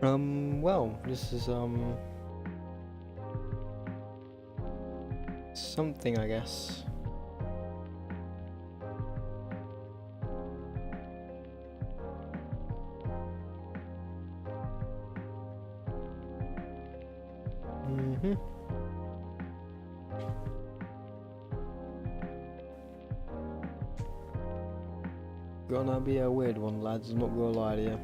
Well, this is something, I guess. Gonna be a weird one, lads, I'm not gonna lie to you.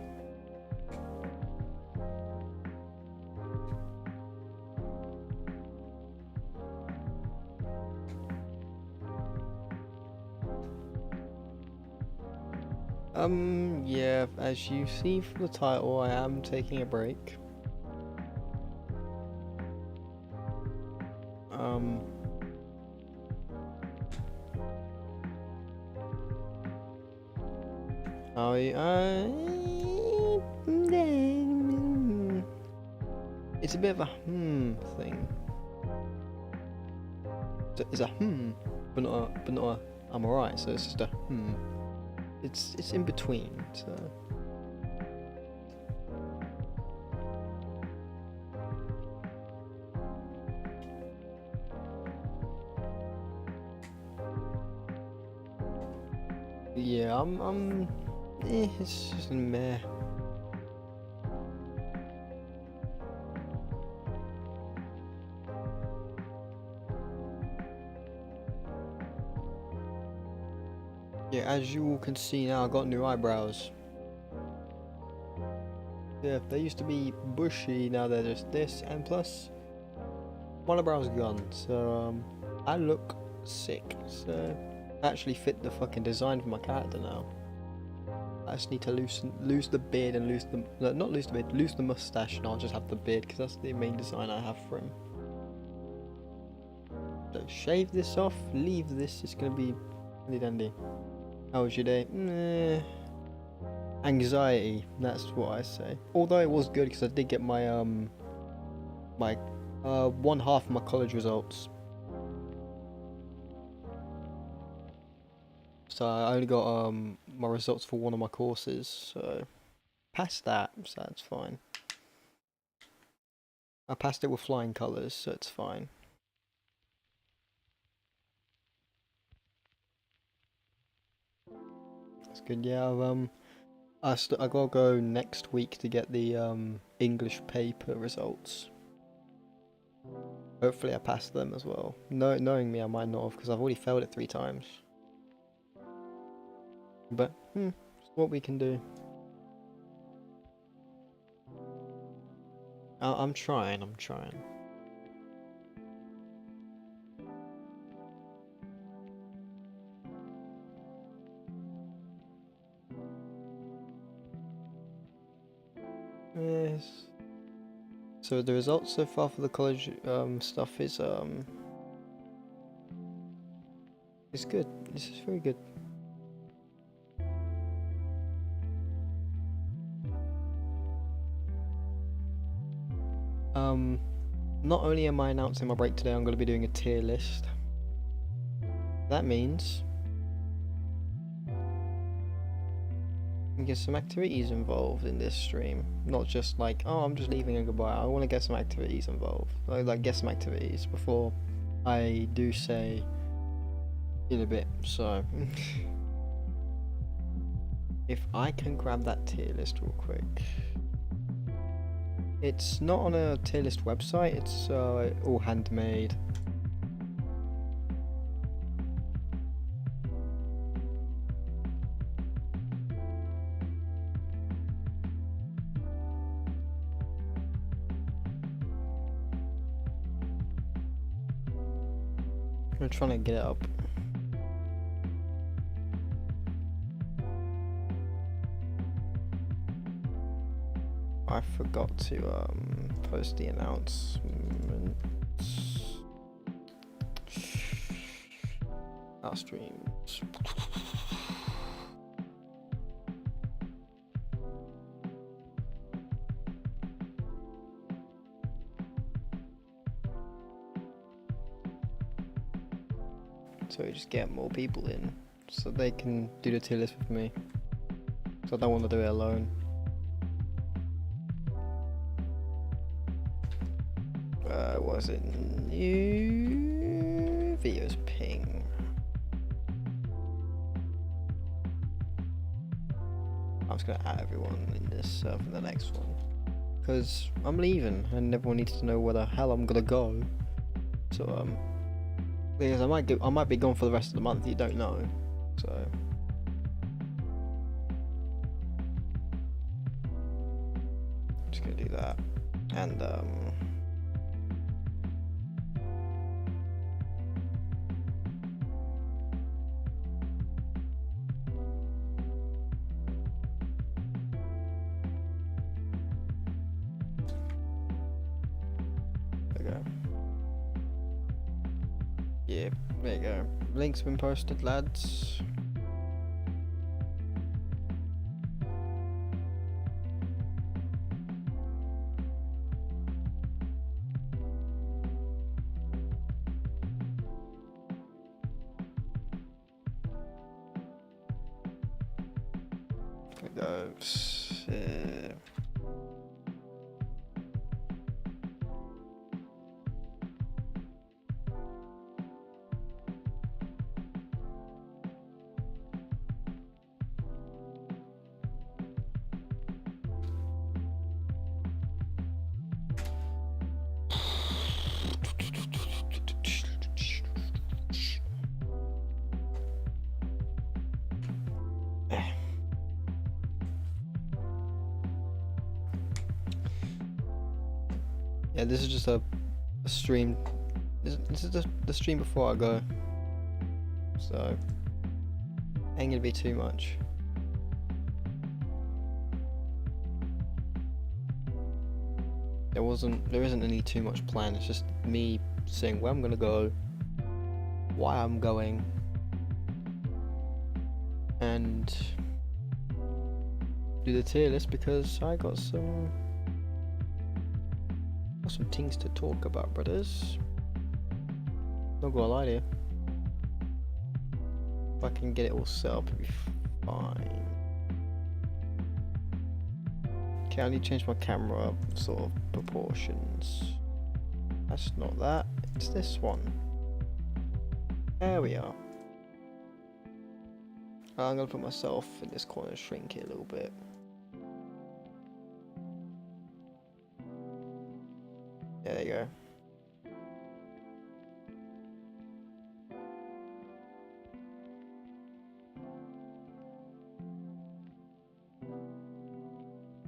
Yeah, as you see from the title, I am taking a break. It's a bit of a thing. It's a but not a I'm alright, so it's just a It's in between, so. Yeah, it's just meh. Yeah, as you all can see now, I got new eyebrows. Yeah, they used to be bushy, now they're just this, and plus, one eyebrow's gone, so I look sick. So, I actually fit the fucking design for my character now. I just need to lose the beard and lose the mustache, and I'll just have the beard because that's the main design I have for him. So shave this off, leave this. It's gonna be really dandy. How was your day? Anxiety. That's what I say. Although it was good because I did get my one half of my college results. So I only got my results for one of my courses, so passed that, so that's fine. I passed it with flying colours, so it's fine. That's good. Yeah, I gotta go next week to get the English paper results. Hopefully I pass them as well. Knowing me, I might not have because I've already failed it 3 times. But it's what we can do. I'm trying. Yes. So the results so far for the college stuff is good. This is very good. Not only am I announcing my break today, I'm going to be doing a tier list. That means we get some activities involved in this stream. Not just like, oh, I'm just leaving and goodbye. I want to get some activities involved. Like get some activities before I do say in a bit. So if I can grab that tier list real quick. It's not on a tier list website, it's all handmade. I'm trying to get it up. I forgot to post the announcement. Our streams. So we just get more people in so they can do the tier list with me. So I don't want to do it alone. was it? New videos ping. I'm just gonna add everyone in this for the next one. Because I'm leaving and everyone needs to know where the hell I'm gonna go. So because I might be gone for the rest of the month, you don't know. So just gonna do that. And there you go. Yeah, there you go. Link's been posted, lads. There goes. Yeah, this is just a stream. This is the stream before I go, so ain't gonna be too much. There isn't any too much plan. It's just me saying where I'm gonna go, why I'm going, and do the tier list because I got some things to talk about, brothers. Not gonna lie to you. If I can get it all set up, it'll be fine. Okay, I need to change my camera sort of proportions. That's not that, it's this one. There we are. I'm gonna put myself in this corner and shrink it a little bit. Yeah, there you go.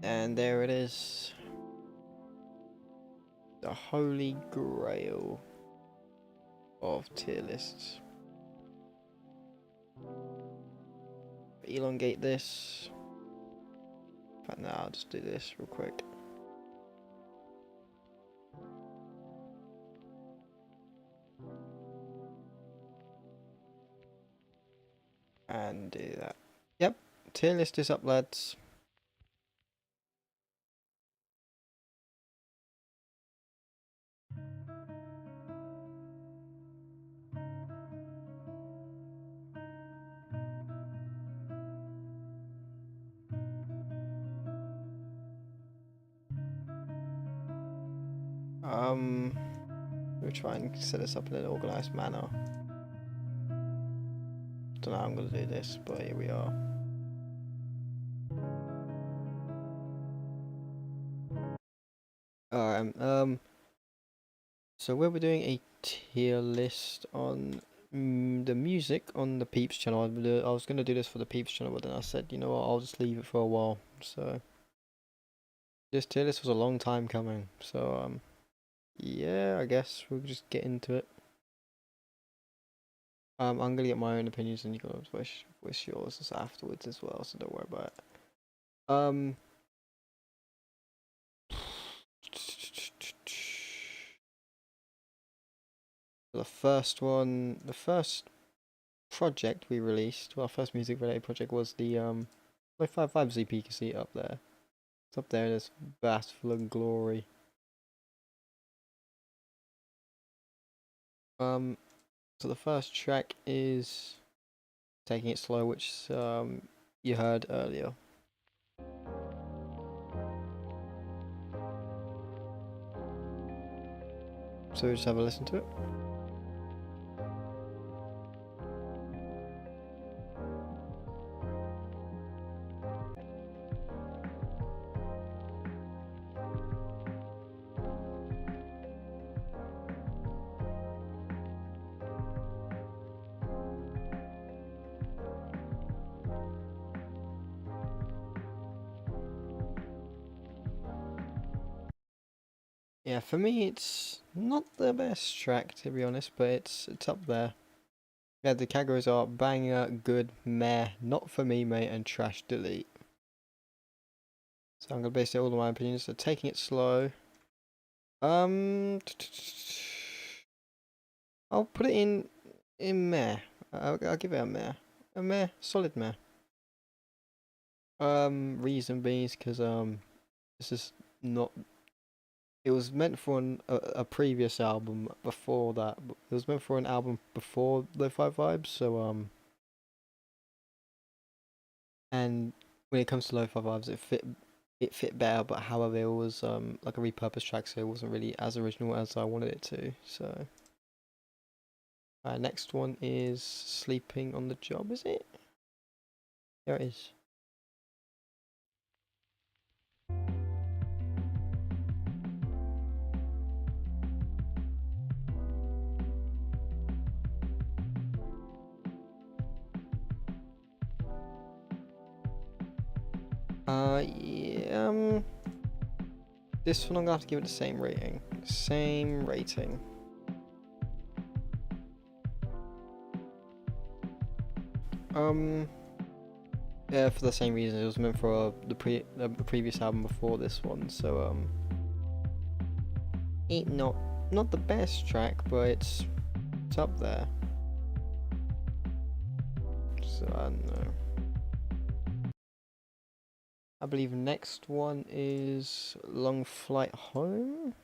And there it is. The holy grail of tier lists. Elongate this. But now I'll just do this real quick. And do that. Yep, tier list is up, lads. We'll try and set this up in an organized manner. Don't know how I'm gonna do this, but here we are. Alright, so we'll be doing a tier list on the music on the Peeps channel. I was gonna do this for the Peeps channel, but then I said, you know what, I'll just leave it for a while. So this tier list was a long time coming. So yeah, I guess we'll just get into it. I'm gonna get my own opinions, and you can wish yours afterwards as well. So don't worry about it. The first project we released, well, our first music related project was the 555 ZP. You can see it up there. It's up there in this vast full of glory. So the first track is Taking It Slow, which you heard earlier. So we'll just have a listen to it. Yeah, for me it's not the best track to be honest, but it's up there. Yeah, the categories are banger, good, meh, not for me mate, and trash delete. So I'm gonna base it all on my opinions. So taking it slow. I'll put it in meh. I'll give it a meh, solid meh. Reason being is because this is not. It was meant for a previous album before that. It was meant for an album before Lo-Fi Vibes. So and when it comes to Lo-Fi Vibes, it fit better. But however, it was like a repurposed track, so it wasn't really as original as I wanted it to. So next one is Sleeping on the Job. Is it? There it is. Yeah, this one I'm gonna have to give it the same rating. Same rating. Yeah, for the same reason. It was meant for the previous album before this one, so it not the best track, but it's up there. So I don't know. I believe next one is Long Flight Home.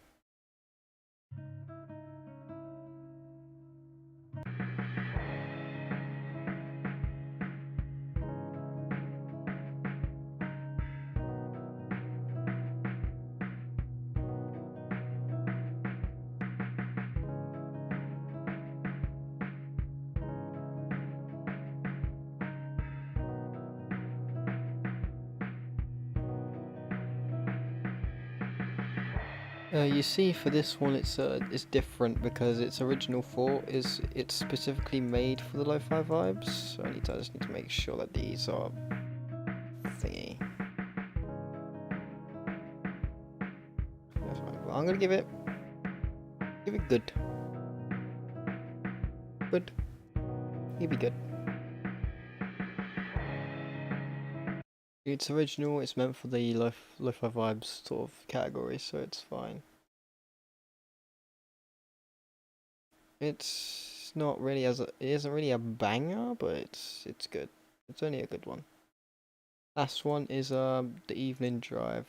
You see, for this one, it's different because its original thought is it's specifically made for the lo-fi vibes. So I just need to make sure that these are thingy. That's fine. Well, I'm gonna give it good. Good. He'd be good. It's original. It's meant for the lo-fi vibes sort of category, so it's fine. It's not really it isn't really a banger, but it's good. It's only a good one. Last one is The Evening Drive.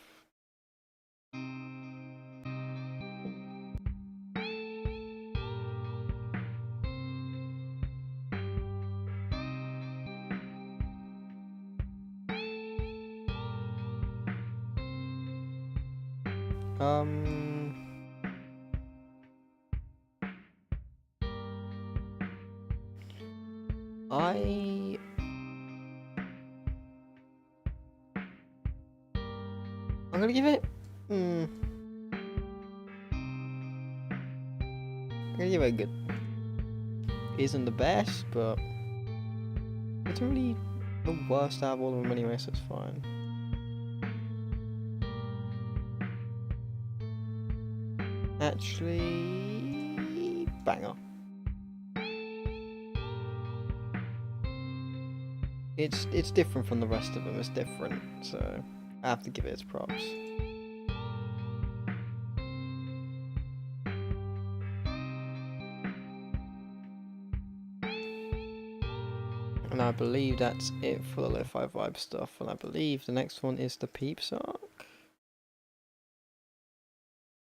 Um I I'm gonna give it. I'm gonna give it a good. It isn't the best, but it's really the worst out of all of them anyway, so it's fine. Actually, banger. It's different from the rest of them. It's different, so I have to give it its props. And I believe that's it for the lo-fi vibe stuff. And I believe the next one is the Peeps arc.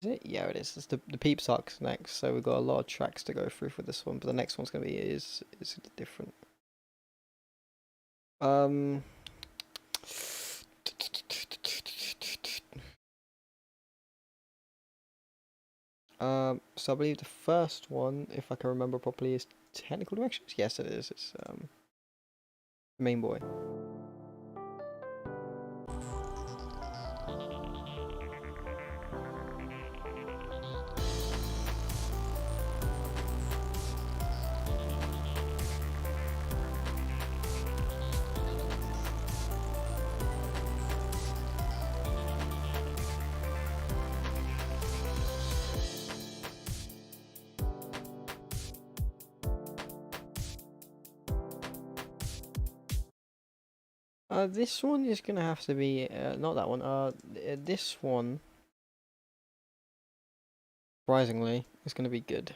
Is it? Yeah, it is. It's the Peeps arc's next. So we've got a lot of tracks to go through for this one, but the next one's gonna be is different. So I believe the first one, if I can remember properly, is technical directions. Yes, it is. It's main boy. This one is gonna have to be not that one. This one, surprisingly, is gonna be good.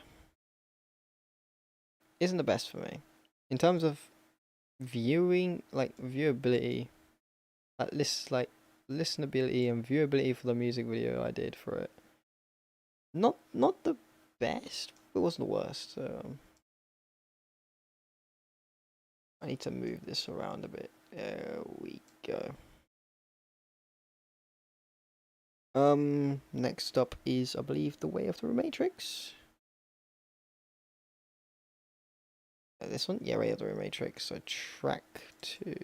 Isn't the best for me in terms of viewing, like viewability, like listenability and viewability for the music video I did for it. Not the best, but it wasn't the worst. So I need to move this around a bit. There we go. Next up is, I believe, The Way of the Matrix. This one? Yeah, Way of the Matrix. So track 2.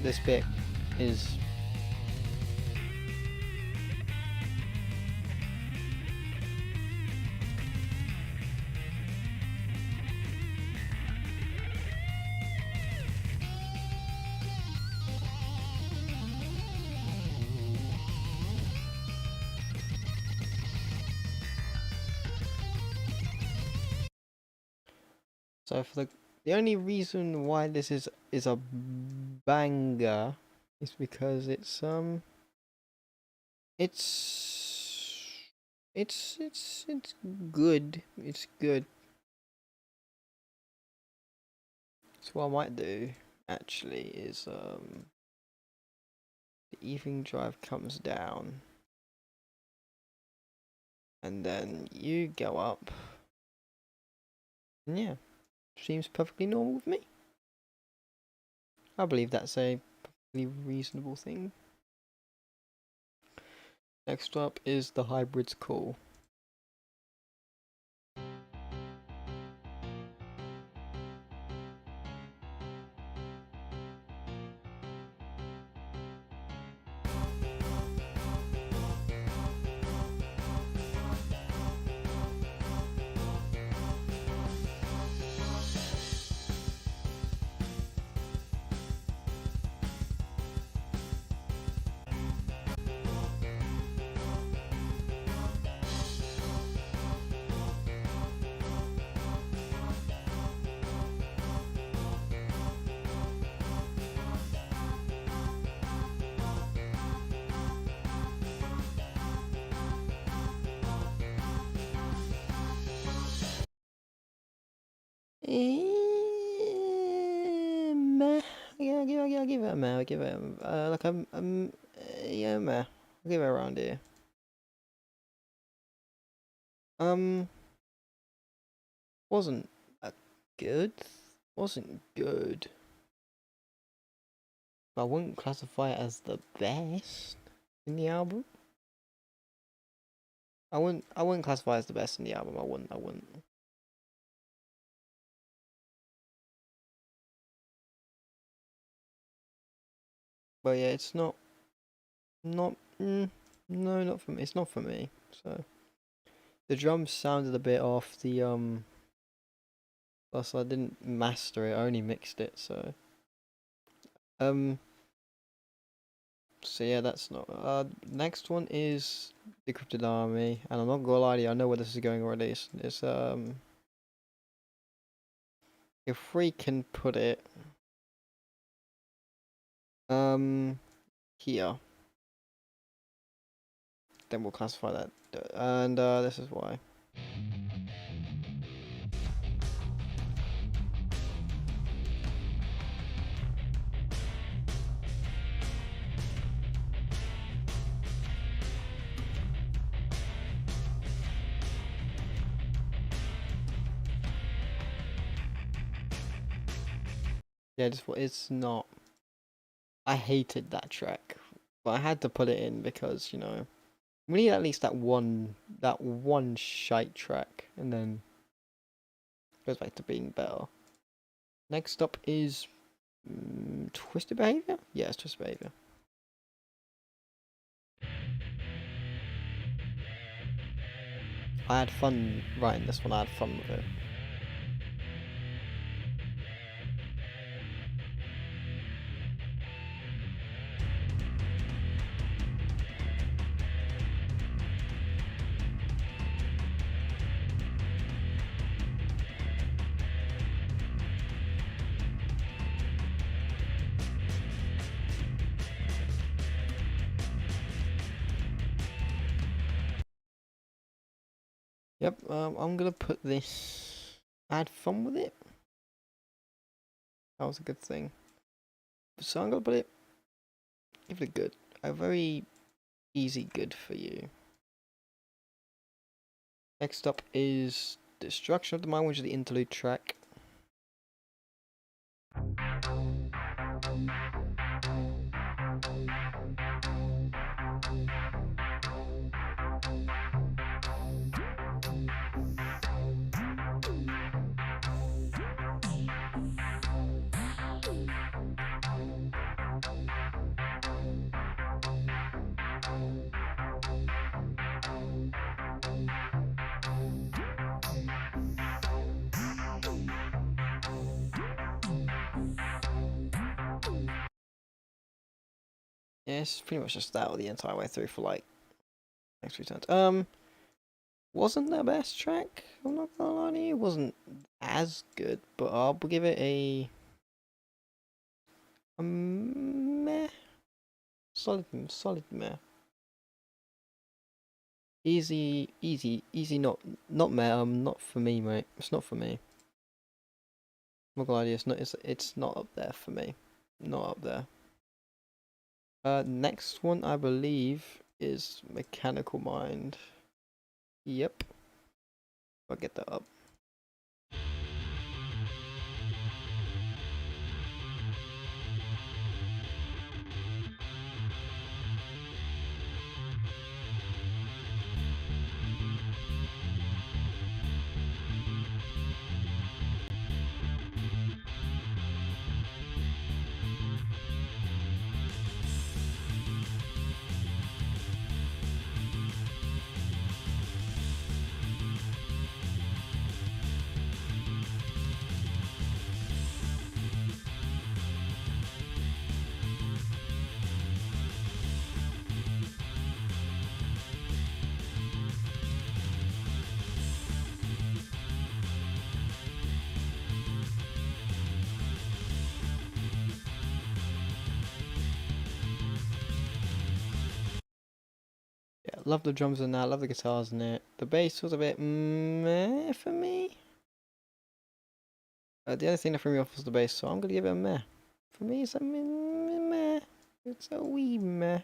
This bit is so for the only reason why this is a banger is because it's it's good. It's good. So what I might do actually is the evening drive comes down and then you go up. And yeah, seems perfectly normal with me. I believe that's a perfectly reasonable thing. Next up is The Hybrid's Call. Meh. Yeah, I'll give it a meh. I'll give it like yeah, meh. I'll give it around here. Wasn't good. Wasn't good. But I wouldn't classify it as the best in the album. I wouldn't classify it as the best in the album. I wouldn't. But yeah, it's not no, not for me. It's not for me. So the drums sounded a bit off. Plus I didn't master it. I only mixed it. So so yeah, that's not. Next one is Decrypted Army, and I'm not gonna lie to you. I know where this is going already. It's if we can put it here, then we'll classify that. And this is why. Yeah, just it's not. I hated that track, but I had to put it in because you know we need at least that one shite track, and then it goes back to being better. Next up is Twisted Behavior. Yeah, it's Twisted Behavior. I had fun writing this one. I had fun with it. Yep. I'm gonna put this. I had fun with it. That was a good thing. So I'm gonna put it. Give it a good. A very easy good for you. Next up is Destruction of the Mind, which is the interlude track. Yeah, it's pretty much just that the entire way through for like next few turns. Wasn't the best track. I'm not gonna lie to you. It wasn't as good, but I'll give it a meh. Solid meh. Easy. Not meh. Not for me, mate. It's not for me. I'm not gonna lie to you. It's not up there for me. Not up there. Next one I believe is Mechanical Mind. Yep. I'll get that up. Yeah, love the drums in that, love the guitars in it. The bass was a bit meh for me. The only thing that threw me off was the bass, so I'm gonna give it a meh. For me, it's a meh. It's a wee meh.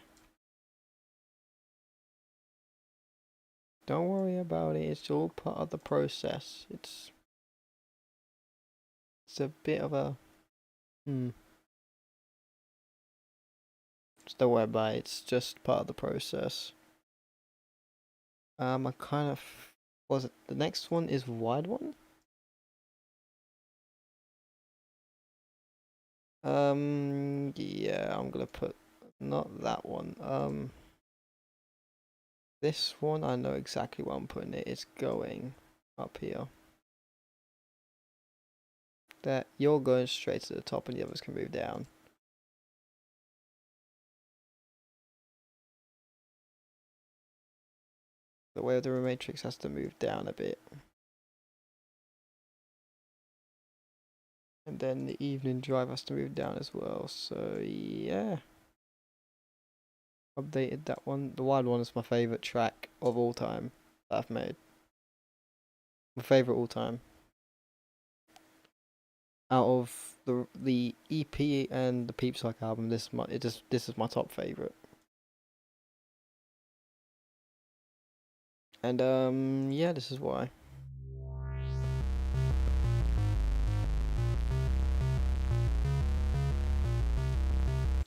Don't worry about it. It's all part of the process. It's a bit of a Just don't worry about it. It's just part of the process. I kind of was it the next one is wide one. Yeah, I'm gonna put not that one. This one I know exactly where I'm putting it. It's going up here. That you're going straight to the top, and the others can move down. The way of the matrix has to move down a bit. And then the evening drive has to move down as well. So yeah. Updated that one. The wide one is my favourite track of all time that I've made. My favourite all time. Out of the EP and the Peep Psych album, this is my top favourite. And yeah, this is why.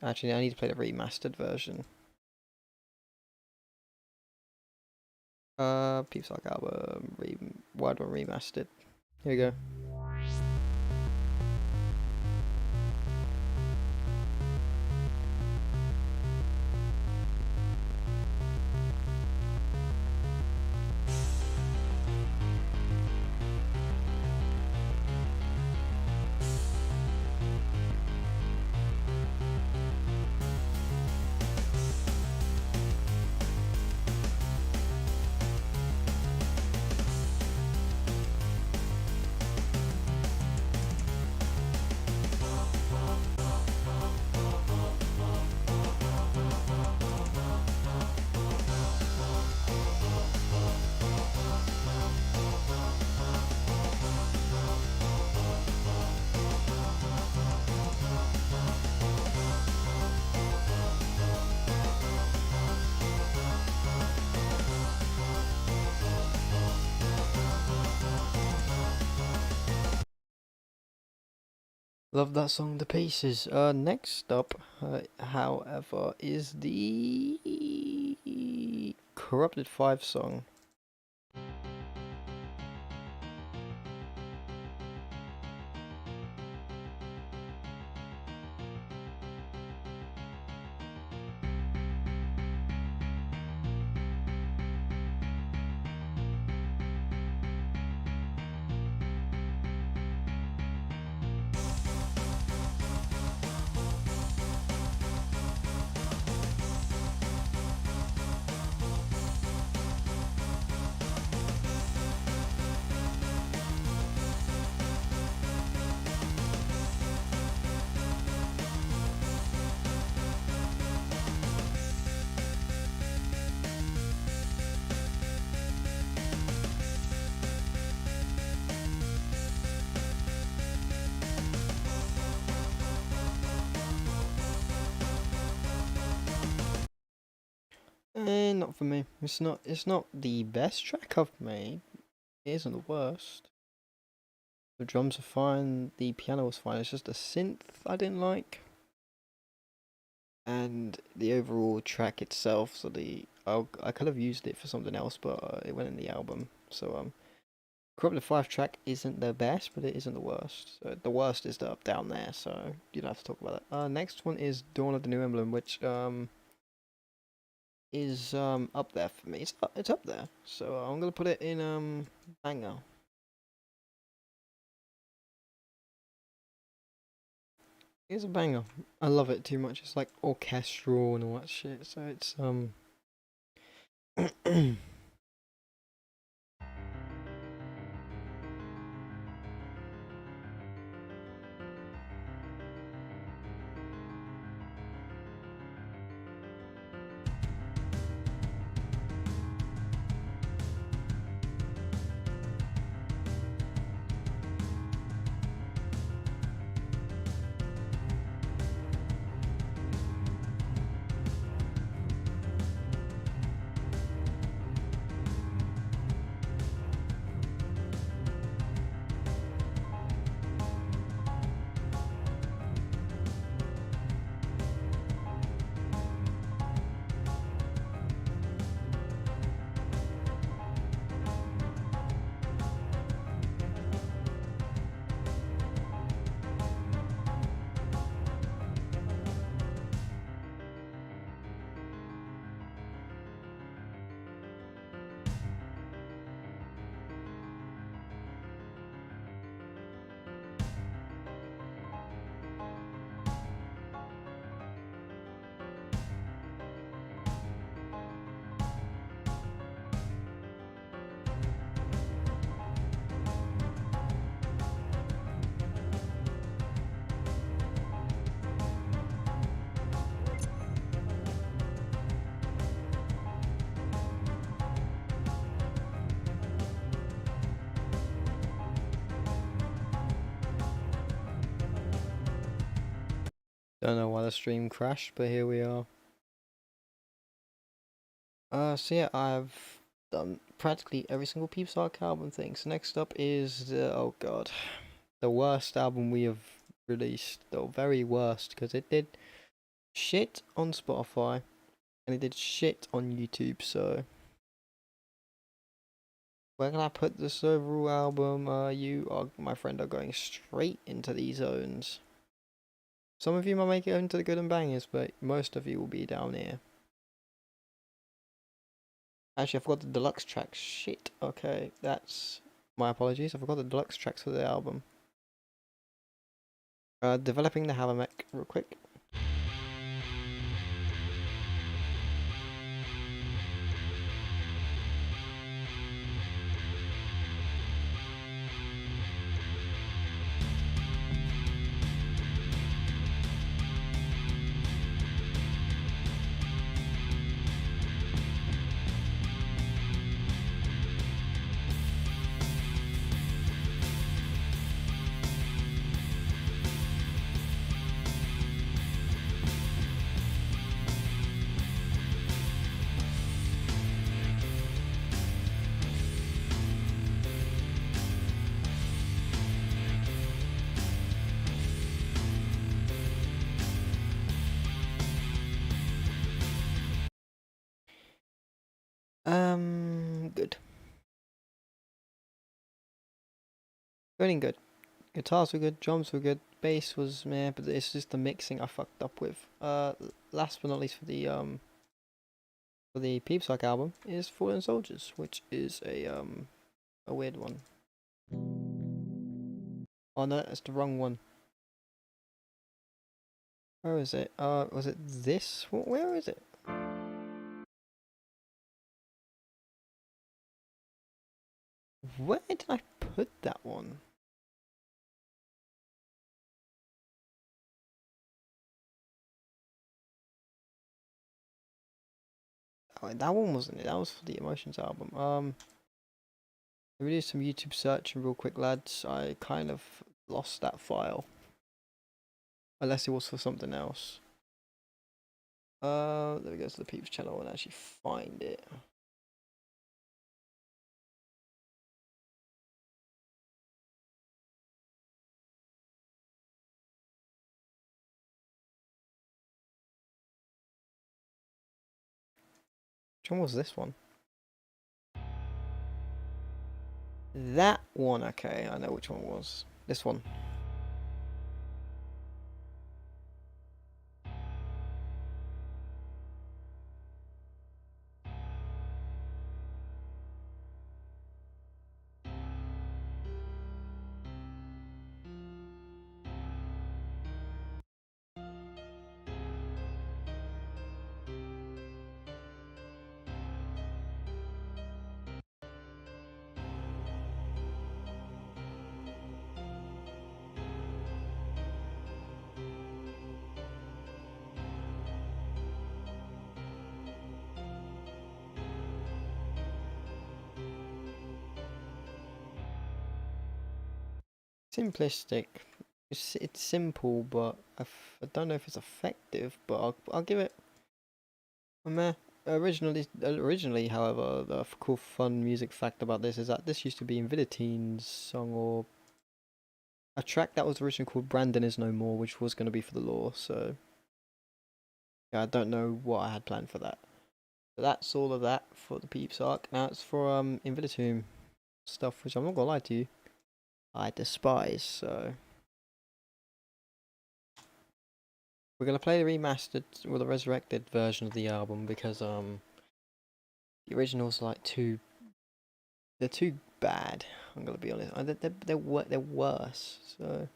Actually, I need to play the remastered version. Peeps Arc album, Wild One remastered. Here we go. Love that song to pieces. Next up, however, is the Corrupted 5 song. Not for me. It's not the best track I've made. It isn't the worst. The drums are fine, the piano was fine, it's just the synth I didn't like. And the overall track itself, so I could have used it for something else, but it went in the album. So Corrupted 5 track isn't the best, but it isn't the worst. So the worst is the up down there, so you don't have to talk about it. Next one is Dawn of the New Emblem, which is up there for me. It's up there. So I'm gonna put it in banger. It's a banger. I love it too much. It's like orchestral and all that shit. So it's don't know why the stream crashed, but here we are. So yeah, I've done practically every single Peeps Arc album thing. So next up is oh god, the worst album we have released. The very worst, because it did shit on Spotify, and he did shit on YouTube. So where can I put this overall album? You are, my friend, are going straight into these zones. Some of you might make it into the good and bangers, but most of you will be down here. Actually, I forgot the deluxe tracks. Shit. Okay, that's my apologies. I forgot the deluxe tracks for the album. Developing the Hammermech real quick. Good. Feeling good. Guitars were good, drums were good, bass was meh, but it's just the mixing I fucked up with. Last but not least for the Peepsock album is Fallen Soldiers, which is a weird one. Oh no, that's the wrong one. Where is it? Was it this? Where is it? Where did I put that one? Oh, that one wasn't it. That was for the Emotions album. Let me do some YouTube searching real quick, lads. I kind of lost that file. Unless it was for something else. Let me go to the Peeps channel and actually find it. Which one was this one? That one, okay, I know which one it was. This one. Simplistic. It's simple, but I don't know if it's effective. But I'll give it a meh. Originally, however, the cool fun music fact about this is that this used to be Invitine's song, or a track that was originally called Brandon Is No More, which was going to be for the Law. So yeah, I don't know what I had planned for that. But that's all of that for the Peeps arc. Now it's for Invitine stuff, which I'm not gonna lie to you, I despise. So we're gonna play the remastered or the resurrected version of the album because the originals are like they're too bad. I'm gonna be honest. They're worse. So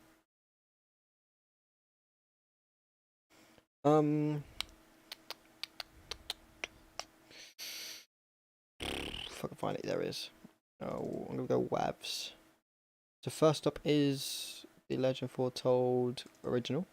if I can find it, there is. Oh, I'm gonna go WAVs. So first up is the Legend Foretold original.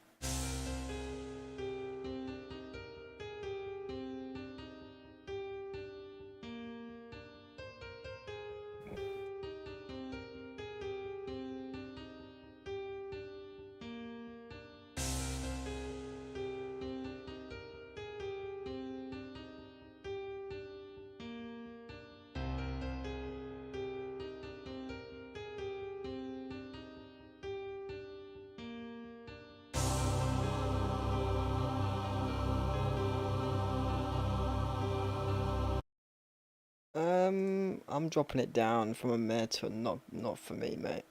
I'm dropping it down from a meh to a not for me, mate.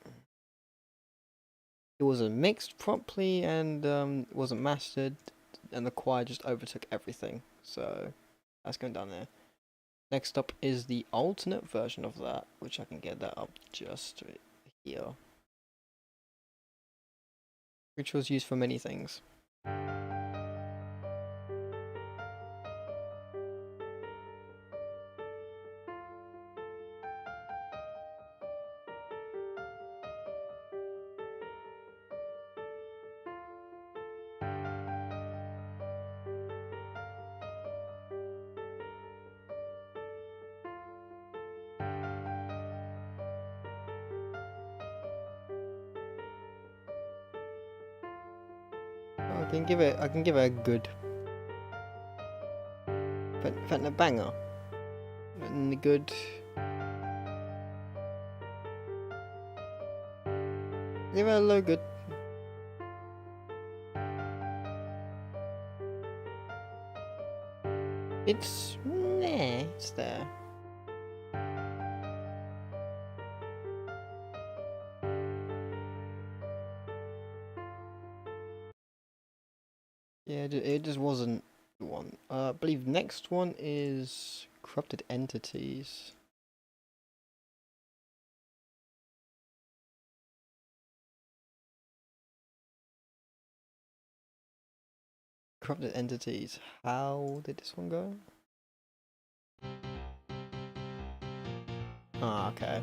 It wasn't mixed properly and it wasn't mastered, and the choir just overtook everything. So that's going down there. Next up is the alternate version of that, which I can get that up just here, which was used for many things. I can give it a good a banger. And good. Give it a low good. It's it's there. Yeah, it just wasn't the one. I believe next one is corrupted entities. Corrupted entities. How did this one go? Ah, okay.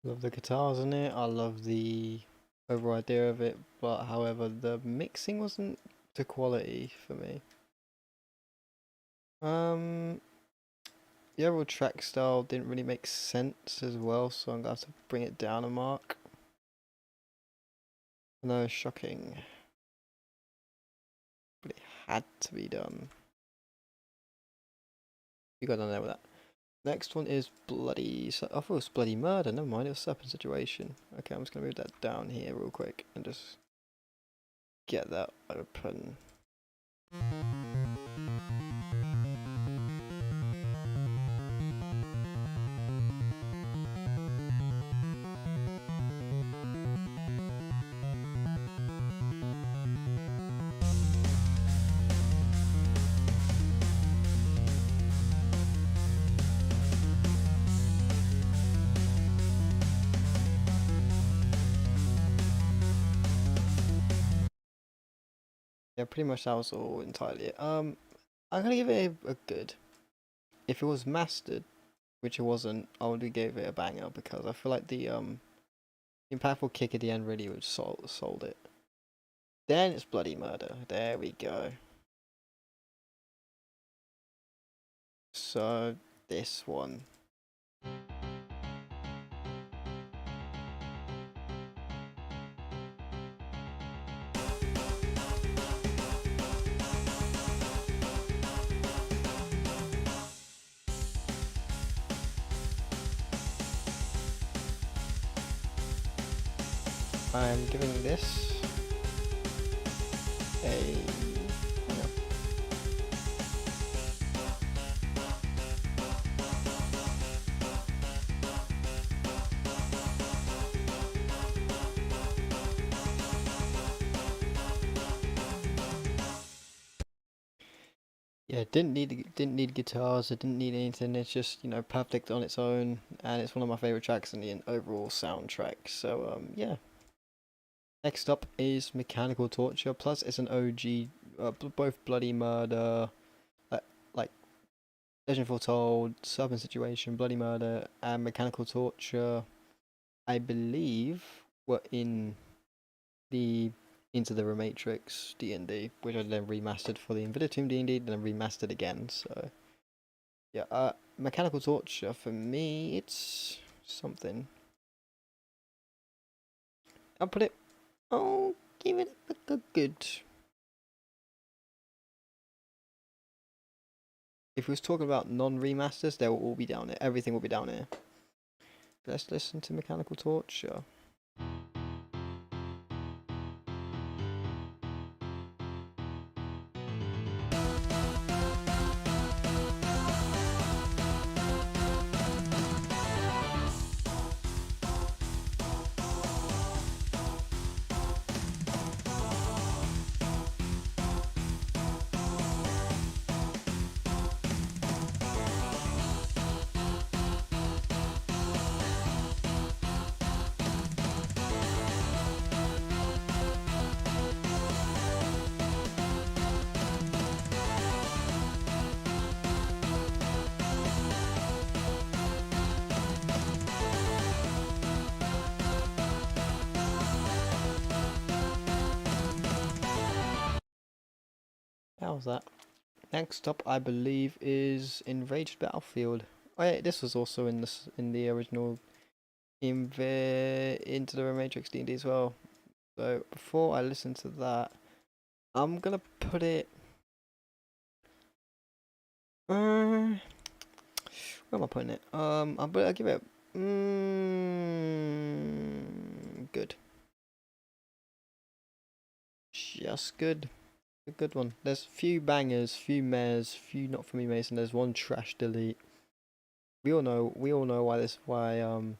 Love the guitars in it. I love the overall idea of it, but however, the mixing wasn't to quality for me. The overall track style didn't really make sense as well, so I'm gonna have to bring it down a mark. No, shocking, but it had to be done. You got done there with that. Next one is bloody. I thought it was bloody murder. Never mind, it was serpent situation. Okay, I'm just gonna move that down here real quick and just get that open. Yeah, pretty much that was all entirely it. I'm gonna give it a good. If it was mastered, which it wasn't, I would give it a banger because I feel like the impactful kick at the end really would sold it. Then it's bloody murder. There we go. So this one. I'm giving this a yeah, didn't need guitars, it didn't need anything, it's just, you know, perfect on its own, and it's one of my favourite tracks in the overall soundtrack, so yeah. Next up is Mechanical Torture, plus it's an OG, both Bloody Murder, like Legend Foretold, Serpent Situation, Bloody Murder, and Mechanical Torture, I believe, were in the Into the Rematrix D&D, which I then remastered for the Invitatum D&D, then remastered again. So yeah, Mechanical Torture for me, it's something. I'll give it a good. If we was talking about non-remasters, they will all be down here. Everything will be down here. Let's listen to Mechanical Torture. How's that? Next up, I believe, is Enraged Battlefield. Oh yeah, this was also in the original Into the Rematrix D&D as well. So before I listen to that, I'm gonna put it. Where am I putting it? I'll give it. Good. Just good. A good one. There's few bangers, few mares, few not for me Mason. There's one trash delete. We all know why this one's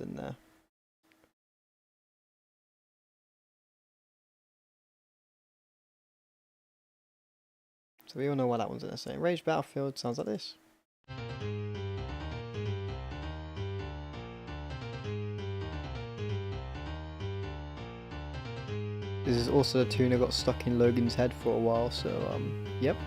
in there. So we all know why that one's in there. So Enraged Battlefield sounds like this. This is also a tune that got stuck in Logan's head for a while, so yep.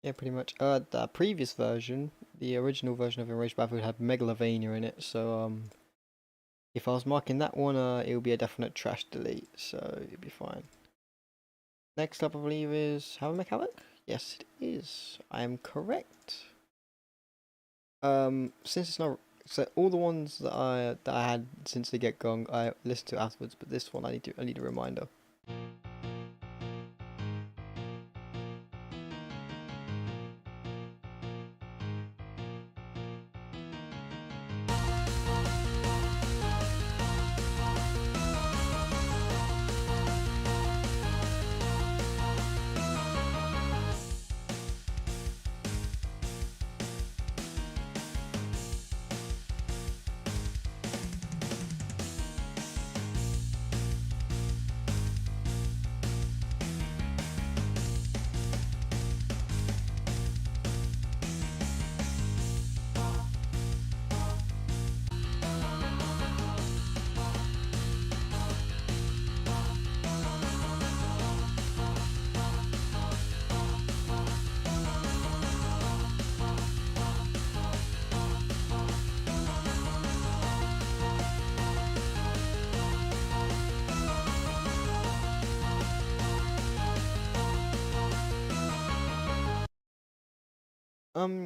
Yeah, pretty much. The previous version, the original version of Enraged Battlefield had Megalovania in it, so if I was marking that one, it would be a definite trash delete, so it'd be fine. Next up, I believe, is Havoc Havoc? Yes, it is. I am correct. Since it's not, so all the ones that I had since the get go, I listened to afterwards, but this one I need a reminder.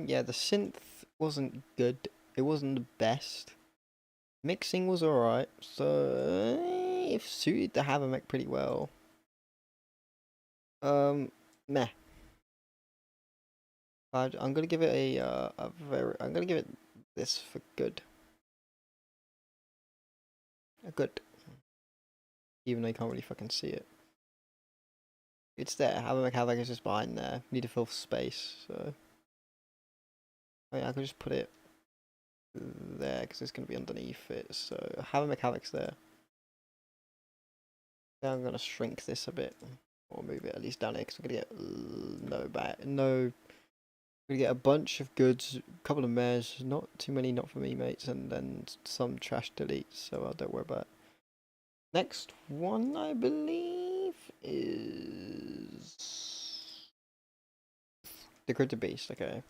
Yeah, the synth wasn't good. It wasn't the best. Mixing was alright, so it suited the Havamech pretty well. Meh. I'm gonna give it I'm gonna give it this for good. A good. Even though you can't really fucking see it. It's there. Havamech Havoc is just behind there. Need to fill space, so. Oh yeah, I could just put it there because it's going to be underneath it. So Havoc Havoc's there. Now I'm going to shrink this a bit, or move it at least down here because we're going to get we're going to get a bunch of goods, a couple of mares, not too many, not for me mates, and then some trash delete, so don't worry about it. Next one, I believe, is the Critter Beast. Okay.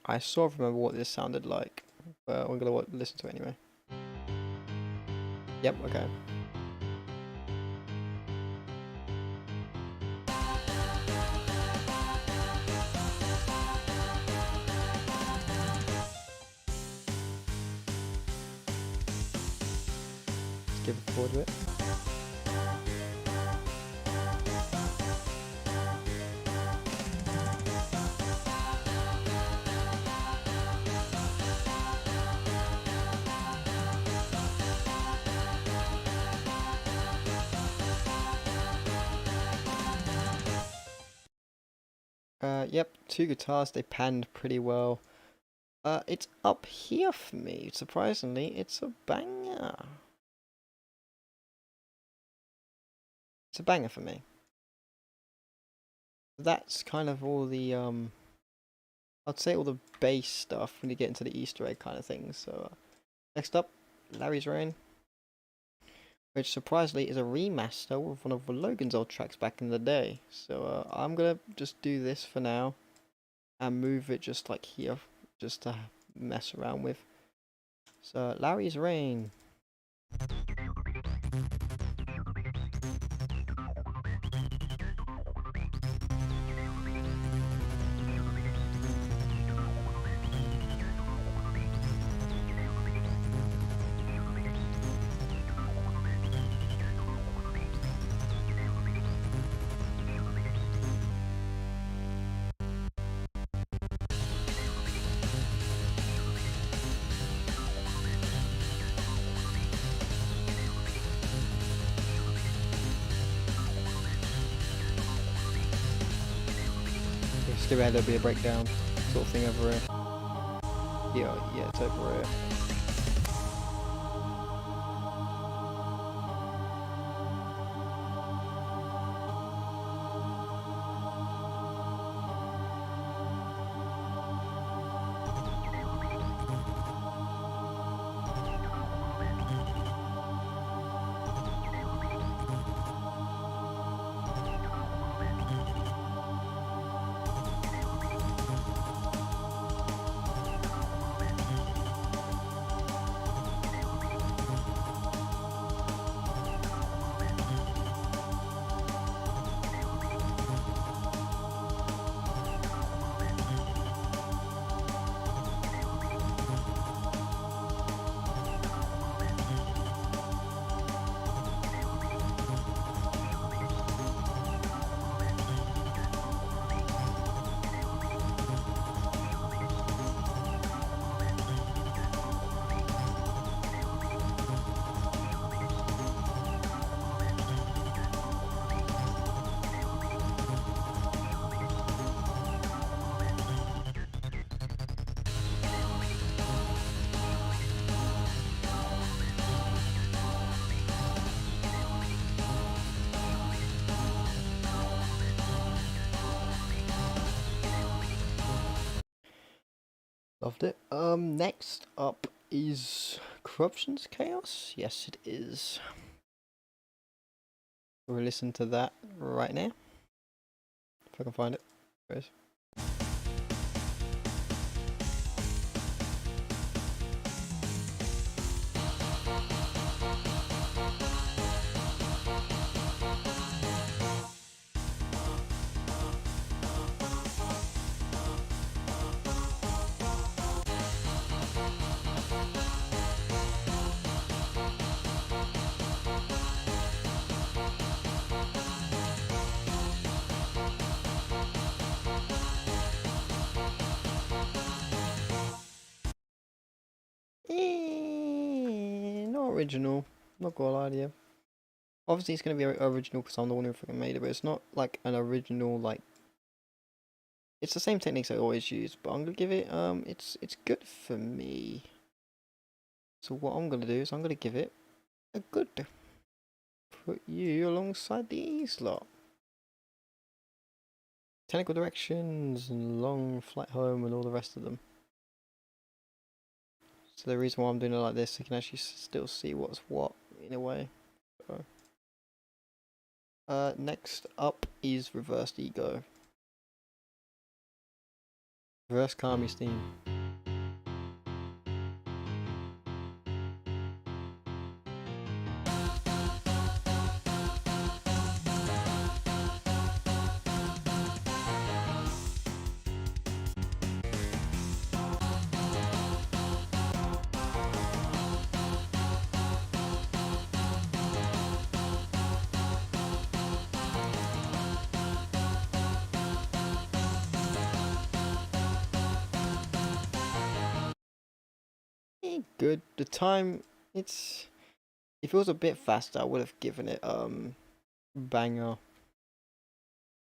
I sort of remember what this sounded like, but I'm gonna listen to it anyway. Yep, okay. Let's give it the chord a bit. Yep, two guitars, they panned pretty well. It's up here for me, surprisingly, it's a banger. It's a banger for me. That's kind of all the, I'd say all the bass stuff when you get into the Easter egg kind of things. So, next up, Larry's Reign, which surprisingly is a remaster of one of Logan's old tracks back in the day. So, I'm gonna just do this for now and move it just like here, just to mess around with. So, Larry's Reign. Skip ahead, there'll be a breakdown sort of thing over here. Yeah, it's over here. Loved it. Next up is Corruption's Chaos. Yes, it is. We'll listen to that right now. If I can find it. There it is. Not original. Not gonna lie to you. Obviously, it's gonna be original because I'm the one who fucking made it, but it's not like an original, like It's the same techniques I always use, but I'm gonna give it it's good for me. So what I'm gonna do is I'm gonna give it a good. Put you alongside these lot. Technical directions and long flight home and all the rest of them. So the reason why I'm doing it like this, you can actually still see what's what in a way. So, next up is reversed ego. Reverse Kami's theme. Good. The time, if it was a bit faster, I would have given it banger.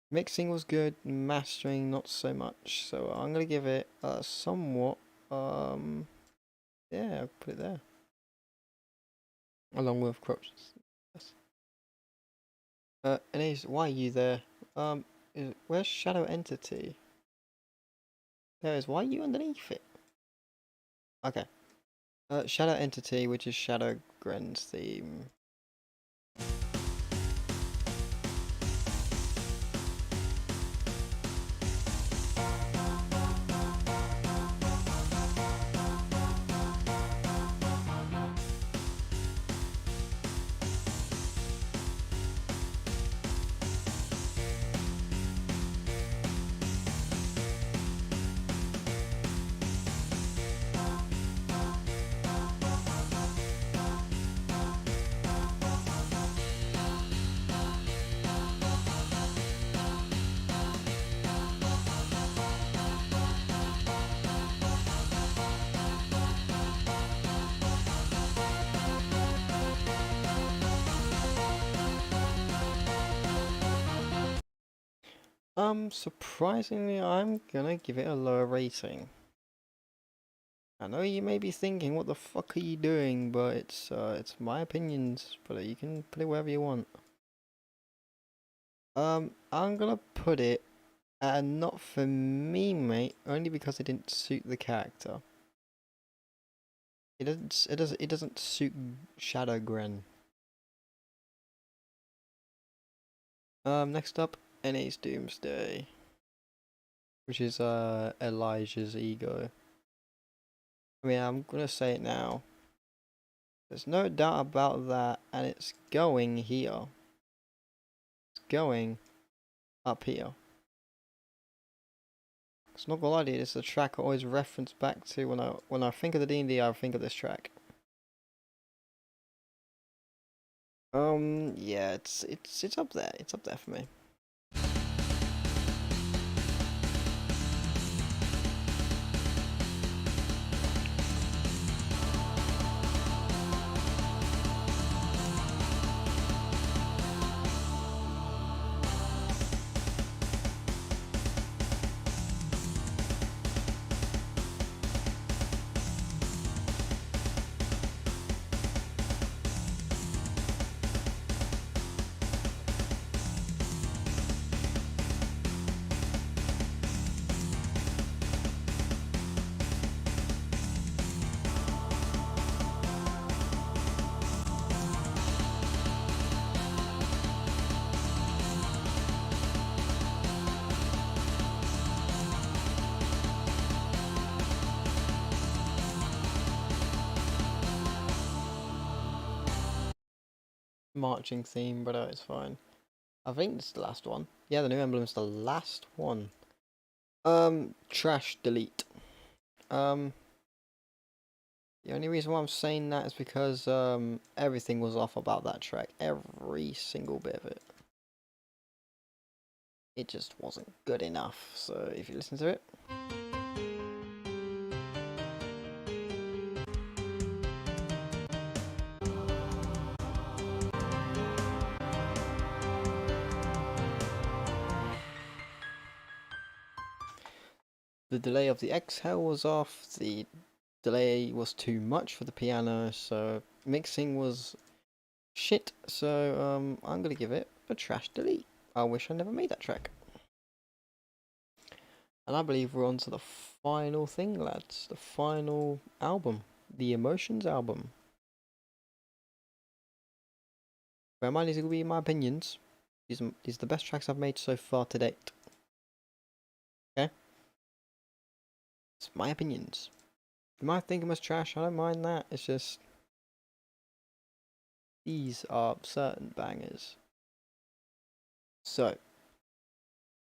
Mixing was good, mastering not so much. So I'm gonna give it somewhat yeah, I'll put it there. Along with corruptions. Yes. Anyways, why are you there? Where's Shadow Entity? There is. Why are you underneath it? Okay. Shadow Entity, which is Shadow Gren's theme. Surprisingly, I'm gonna give it a lower rating. I know you may be thinking, what the fuck are you doing? But it's my opinions, but you can put it wherever you want. I'm gonna put it at a not for me, mate, only because it didn't suit the character. It doesn't suit Shadow Gren. Next up, NA's Doomsday, which is Elijah's ego. I mean, I'm gonna say it now. There's no doubt about that, and it's going here. It's going up here. It's not gonna lie to you, it's a track I always reference back to when I think of the D&D. I think of this track. Yeah, it's up there. It's up there for me. Marching theme, but it's fine. I think it's the last one. Yeah, the new emblem's the last one. Trash delete. The only reason why I'm saying that is because everything was off about that track. Every single bit of it. It just wasn't good enough. So if you listen to it. the delay of the exhale was off, the delay was too much for the piano, so mixing was shit, so I'm gonna give it a trash delete. I wish I never made that track. And I believe we're on to the final thing, lads. The final album. The Emotions album. Bear in mind, these are going to be my opinions. These are the best tracks I've made so far to date. Okay? It's my opinions. You might think them as trash, I don't mind that. It's just... these are certain bangers. So,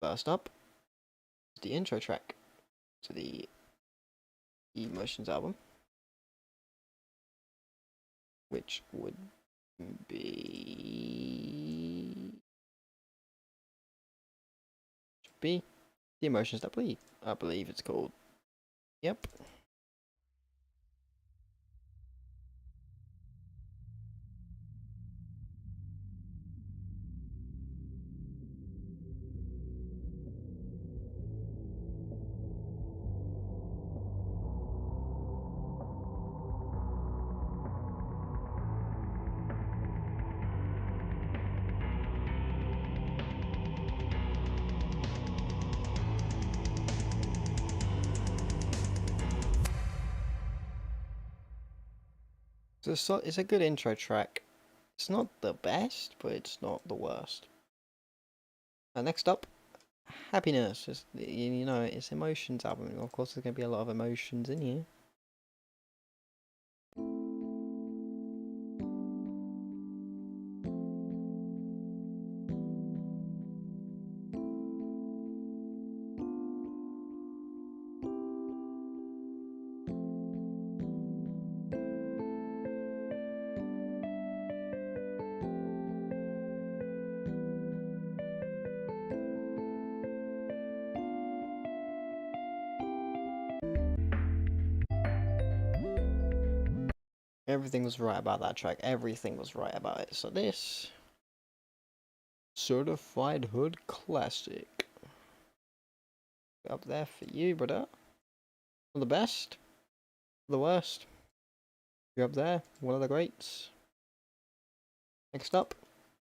first up, the intro track to the Emotions album, which would be The Emotions That Bleed. I believe it's called. Yep. So it's a good intro track. It's not the best, but it's not the worst. Next up, Happiness. You know, it's Emotions album. Of course, there's going to be a lot of emotions in here. Everything was right about that track. Everything was right about it. So this... Certified Hood Classic. Up there for you, brother. For the best. For the worst. You're up there. One of the greats. Next up,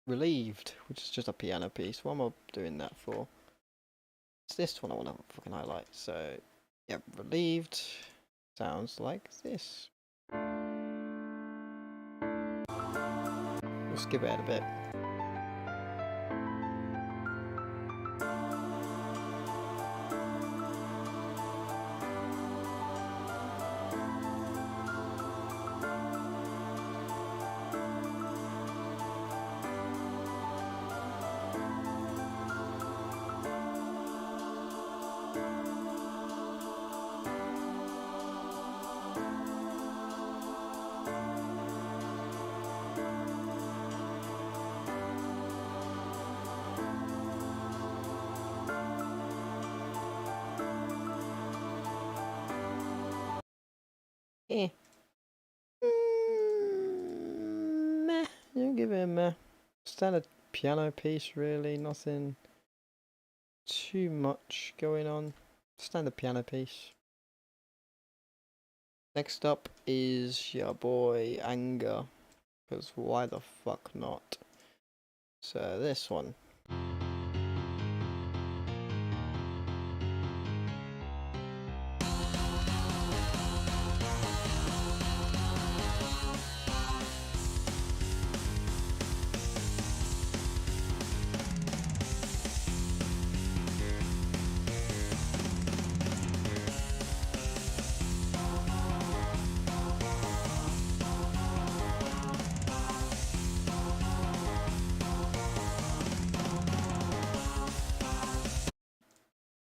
Relieved, which is just a piano piece. What am I doing that for? It's this one I want to fucking highlight. So, yeah, Relieved sounds like this. We'll skip ahead a bit. Eh. Meh. You give it a meh. Standard piano piece, really. Nothing too much going on. Standard piano piece. Next up is your boy Anger. Because why the fuck not? So this one.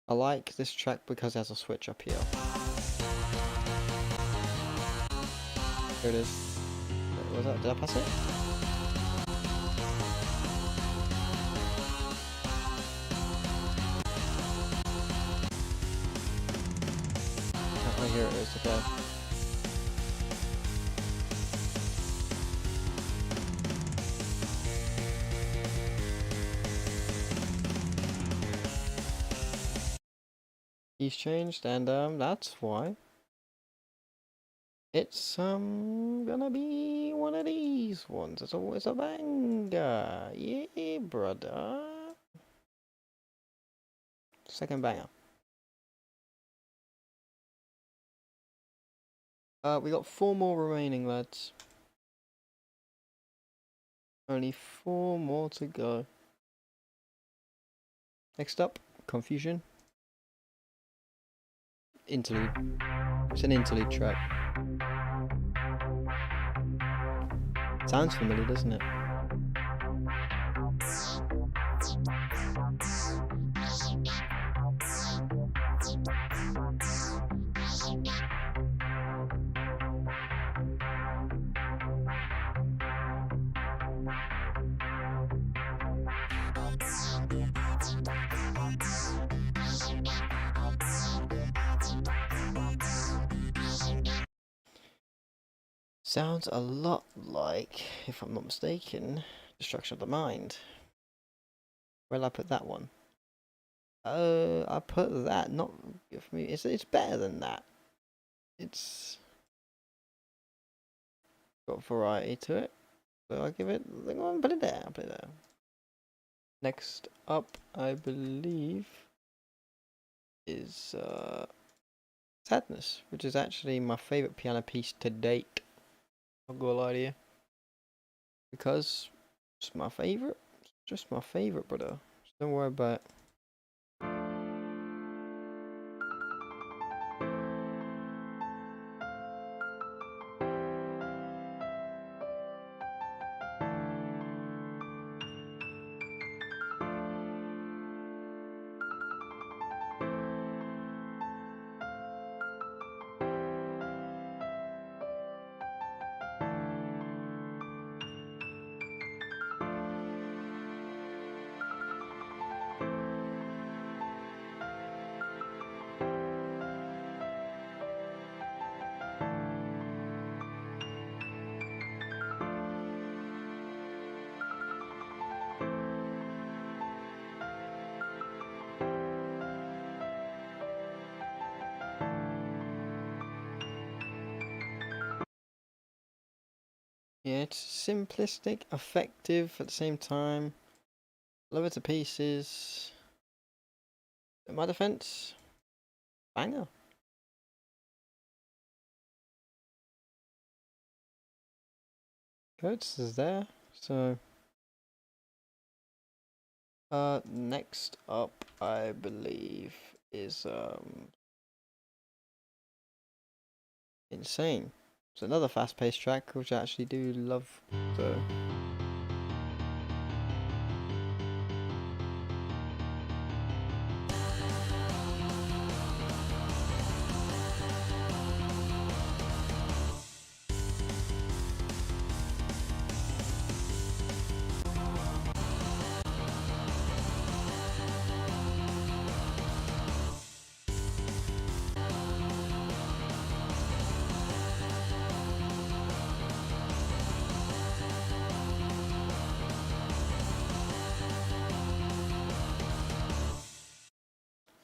I like this track because it has a switch up here. Here it is. What was that? Did I pass it? Oh, here it is, okay. He's changed, and that's why it's gonna be one of these ones. It's always a banger. Yeah, brother. Second banger. We got 4 more remaining, lads. Only 4 more to go. Next up, Confusion. Interlude. It's an interlude track. Sounds familiar, doesn't it? Sounds a lot like, if I'm not mistaken, Destruction of the Mind. Where'd I put that one? I put that, not for me. It's better than that. It's got variety to it. So I give it. I'll put it there. I'll put it there. Next up, I believe, is Sadness, which is actually my favorite piano piece to date. I'll go lie to you, because it's my favorite. It's just my favorite, brother. Just don't worry about it. Yeah, it's simplistic, effective at the same time. Love it to pieces. In my defense, banger. Coates is there. So, next up, I believe, is Insane. It's another fast-paced track, which I actually do love. So.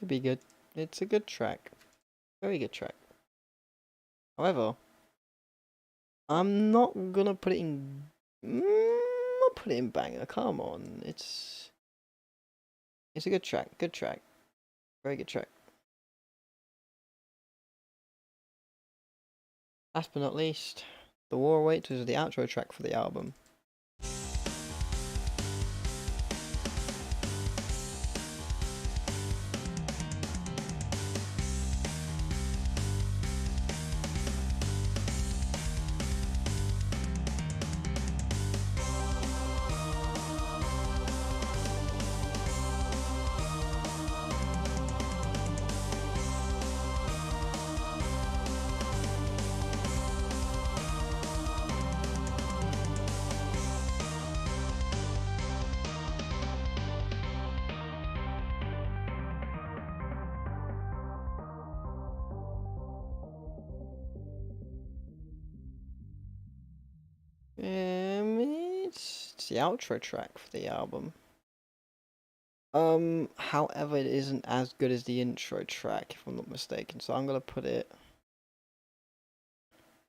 It'd be good. It's a good track. Very good track. However, I'm not gonna put it in. I'll put it in banger. Come on, it's a good track. Good track. Very good track. Last but not least, The War Awaits was the outro track for the album. It's the outro track for the album. However, it isn't as good as the intro track, if I'm not mistaken. So I'm gonna put it.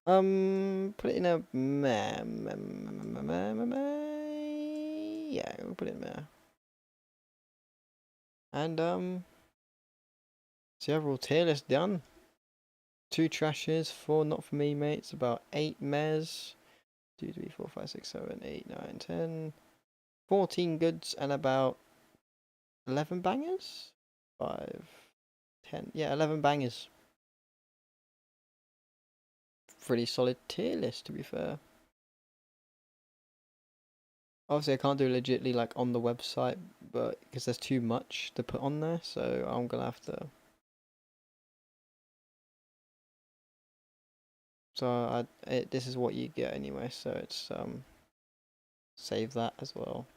Put it in a meh. Yeah, we'll put it in there. And so overall tier list done. 2 trashes, 4 not for me, mates. About 8 mehs. 2, 3, 4, 5, 6, 7, 8, 9, 10. 14 goods and about 11 bangers? 5, 10. Yeah, 11 bangers. Pretty solid tier list, to be fair. Obviously, I can't do it legitly like on the website, but because there's too much to put on there, so I'm gonna have to. So this is what you get anyway. So it's save that as well.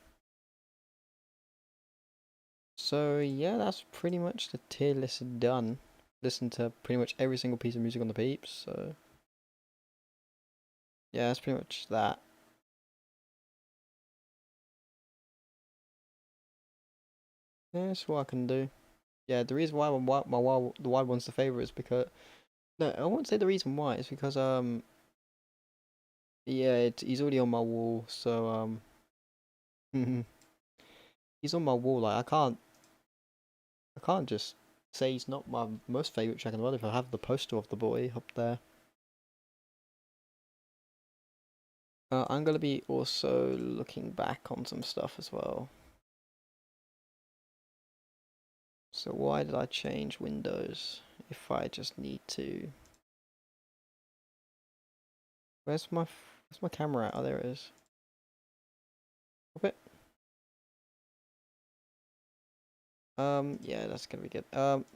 So yeah, that's pretty much the tier list done. Listen to pretty much every single piece of music on the peeps. So yeah, that's pretty much that. Yeah, that's what I can do. Yeah, the reason why the wide one's the favorite is because no, I won't say the reason why. It's because yeah, he's already on my wall. So he's on my wall. Like I can't just say he's not my most favorite track in the world if I have the poster of the boy up there. I'm gonna be also looking back on some stuff as well. So why did I change Windows if I just need to? Where's my camera at? Oh, there it is. Stop it. Yeah, that's gonna be good.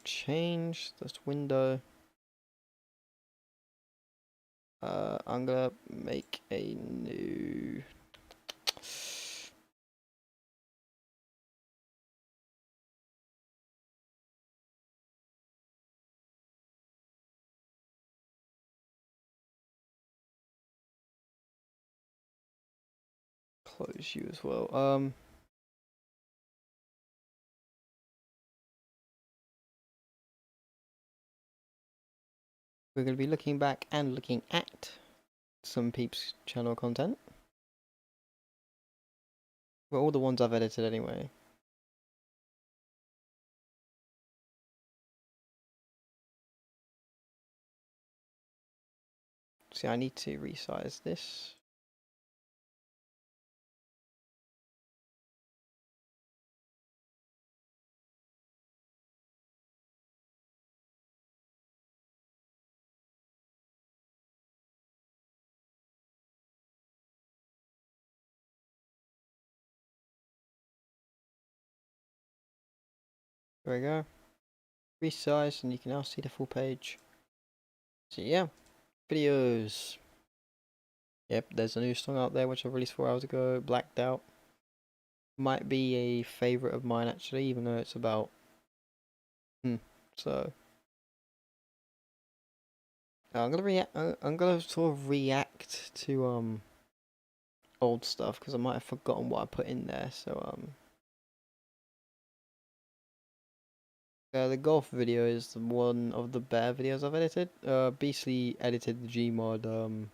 Change this window. I'm gonna make a new. Close you as well. We're gonna be looking back and looking at some peeps channel content. Well, all the ones I've edited anyway. See, I need to resize this. There we go. Resize, and you can now see the full page. So yeah, videos. Yep, there's a new song out there which I released 4 hours ago. Blacked Out. Might be a favorite of mine actually, even though it's about. So I'm gonna react. I'm gonna sort of react to old stuff because I might have forgotten what I put in there. So the golf video is one of the better videos I've edited. Beastly edited the Gmod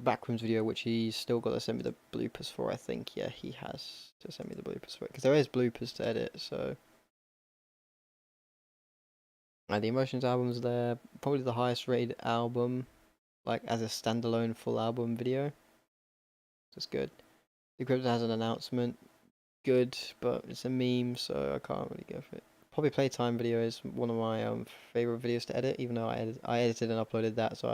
backrooms video, which he's still got to send me the bloopers for. I think yeah, he has to send me the bloopers for it because there is bloopers to edit. So and the Emotions album's there, probably the highest rated album, like as a standalone full album video. That's good. The Crypto has an announcement. Good, but it's a meme, so I can't really go for it. Probably Playtime video is one of my favorite videos to edit, even though I edited and uploaded that, so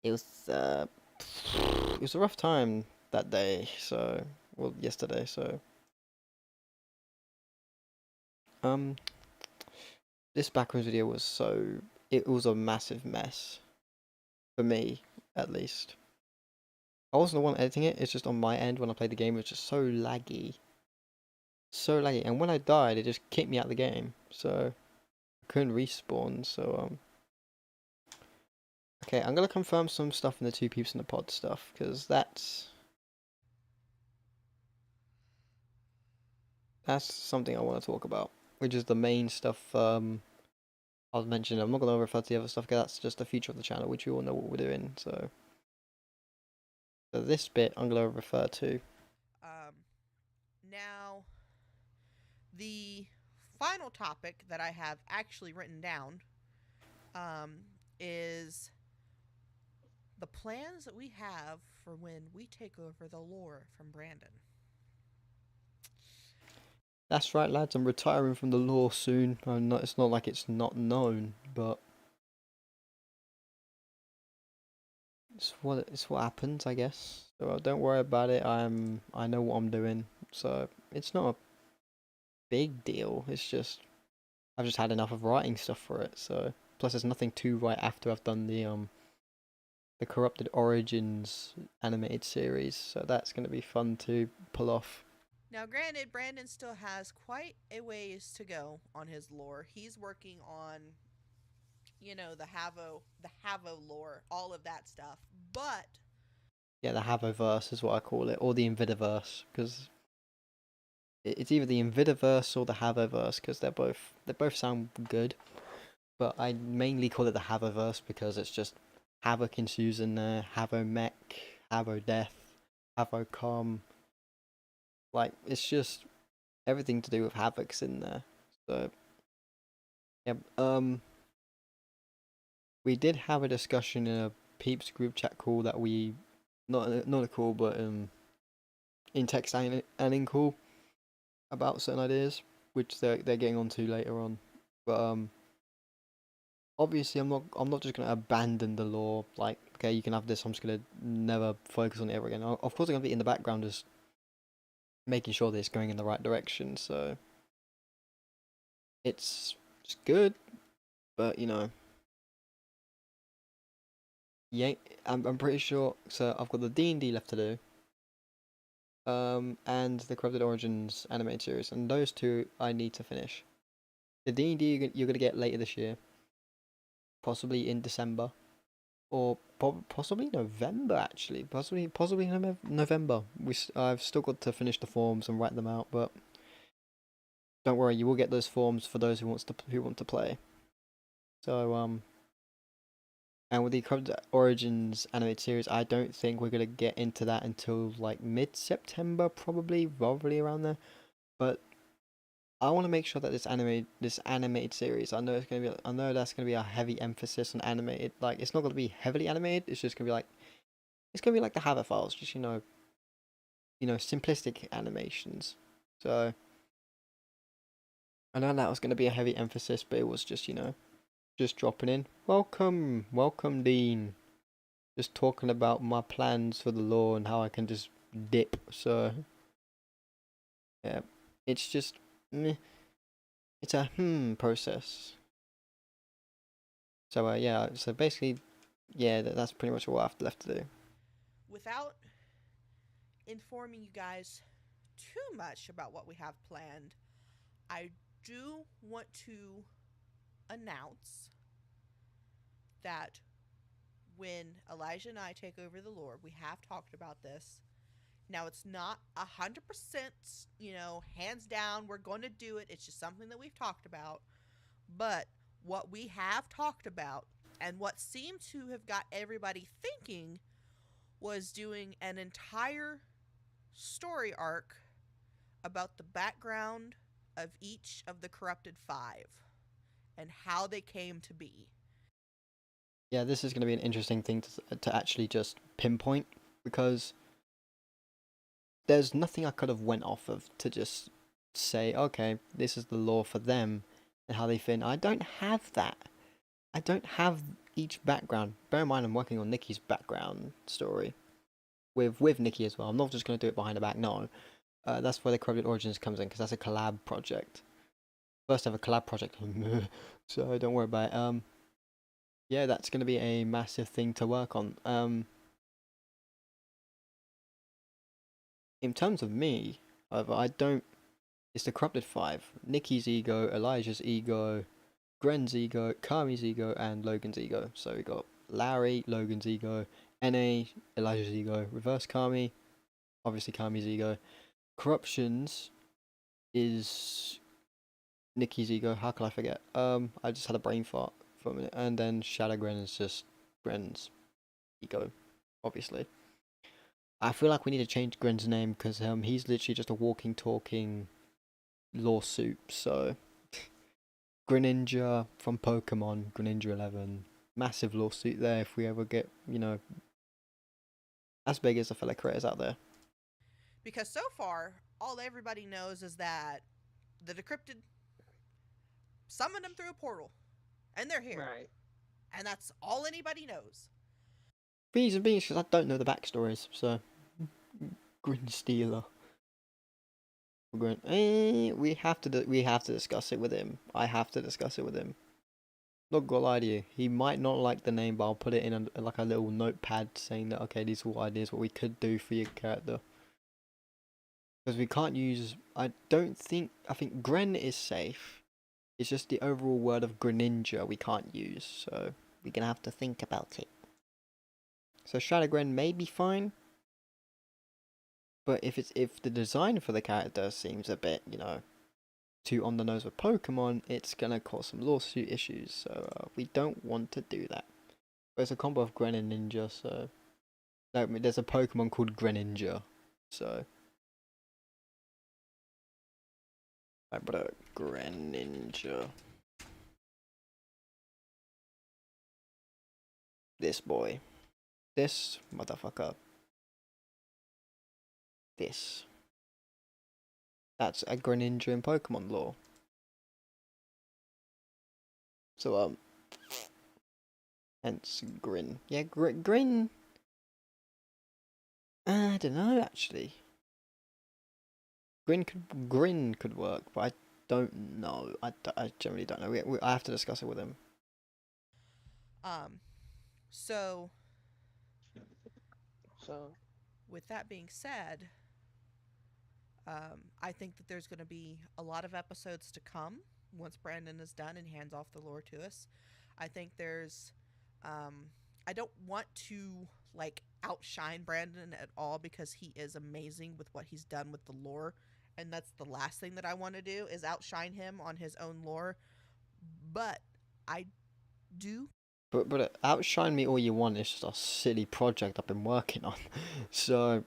it was a rough time that day, so well yesterday, so um this background video was it was a massive mess for me at least. I wasn't the one editing it, it's just on my end when I played the game it was just so laggy. So laggy, and when I died it just kicked me out of the game, so I couldn't respawn, so okay, I'm gonna confirm some stuff in the two peeps in the pod stuff, because that's that's something I want to talk about, which is the main stuff. I was mentioning. I'm not gonna refer to the other stuff because that's just the future of the channel, which you all know what we're doing. So this bit I'm gonna refer to. Um, Now, the final topic that I have actually written down um, is the plans that we have for when we take over the lore from Brandon. That's right, lads. I'm retiring from the law soon. I'm not. It's not like it's not known, but it's what happens, I guess. So don't worry about it. I know what I'm doing. So it's not a big deal. It's just I've just had enough of writing stuff for it. So plus there's nothing to write after I've done the Corrupted Origins animated series. So that's gonna be fun to pull off. Now, granted, Brandon still has quite a ways to go on his lore. He's working on, the Havo lore, all of that stuff. But Yeah, the Havoverse is what I call it, or the Invidiverse, because it's either the Invidiverse or the Havoverse, because they both sound good. But I mainly call it the Havoverse because it's just Havoc ensues in there, Havo Mech, Havo Death, Havo Com. Like it's just everything to do with Havoc's in there. So yeah, we did have a discussion in a Peeps group chat call that we not a call but in text and in call about certain ideas, which they're getting onto later on. But obviously I'm not just gonna abandon the law. Like okay, you can have this. I'm just gonna never focus on it ever again. Of course, I'm gonna be in the background just making sure that it's going in the right direction. So it's good, but yeah, I'm pretty sure. So I've got the D&D left to do. And the Corrupted Origins animated series, and those two I need to finish. The D&D you're gonna get later this year, possibly in December, or possibly November. Actually, possibly November. I've still got to finish the forms and write them out, but don't worry, you will get those forms for those who want to play. So and with the Corrupted Origins animated series, I don't think we're gonna get into that until like mid-September, probably around there. But I want to make sure that this animated series, I know that's gonna be a heavy emphasis on animated. Like, it's not gonna be heavily animated. It's just gonna be like, the Haver files, just simplistic animations. So I know that was gonna be a heavy emphasis, but it was just dropping in. Welcome, Dean. Just talking about my plans for the law and how I can just dip. So yeah, it's just it's a process. So yeah, so basically, yeah, that's pretty much all I have left to do. without informing you guys too much about what we have planned, I do want to announce that when Elijah and I take over the Lord, we have talked about this. Now, it's not 100%, hands down, we're going to do it. It's just something that we've talked about. But what we have talked about and what seemed to have got everybody thinking was doing an entire story arc about the background of each of the corrupted five and how they came to be. Yeah, this is going to be an interesting thing to actually just pinpoint because there's nothing I could have went off of to just say, okay, this is the law for them and how they fit in. I don't have that. I don't have each background. Bear in mind, I'm working on Nikki's background story with Nikki as well. I'm not just going to do it behind the back. No, that's where the Corrupted Origins comes in because that's a collab project. First ever collab project. So don't worry about it. Yeah, that's going to be a massive thing to work on. In terms of me, however, I don't. It's the Corrupted Five: Nikki's ego, Elijah's ego, Gren's ego, Kami's ego, and Logan's ego. So we got Larry, Logan's ego, Na, Elijah's ego, Reverse Kami, obviously Kami's ego, Corruptions, is Nikki's ego. How could I forget? I just had a brain fart for a minute, and then Shadow Gren is just Gren's ego, obviously. I feel like we need to change Gren's name because he's literally just a walking, talking lawsuit. So Greninja from Pokemon, Greninja 11, massive lawsuit there if we ever get, as big as the fellow creators out there. Because so far, all everybody knows is that the Decrypted summoned them through a portal, and they're here. Right. And that's all anybody knows. Reason being is because I don't know the backstories, so Grin Stealer. We have to discuss it with him. I have to discuss it with him. Not gonna lie to you, he might not like the name, but I'll put it in like a little notepad saying that okay, these are all ideas what we could do for your character. Because we can't use. I think Gren is safe. It's just the overall word of Greninja we can't use, so we're gonna have to think about it. So Shadow Gren may be fine. But if the design for the character seems a bit, too on the nose with Pokemon, it's gonna cause some lawsuit issues. So we don't want to do that. But it's a combo of Gren and Ninja, so there's a Pokemon called Greninja, so I put a Greninja. This boy, this motherfucker. This. That's a Greninja in Pokemon lore. So, hence Grin. Yeah, Grin. I don't know, actually. Grin could work, but I don't know. I generally don't know. I have to discuss it with him. So, So, with that being said, I think that there's going to be a lot of episodes to come once Brandon is done and hands off the lore to us. I think there's, I don't want to outshine Brandon at all because he is amazing with what he's done with the lore, and that's the last thing that I want to do is outshine him on his own lore. But I do. But outshine me all you want. It's just a silly project I've been working on, so.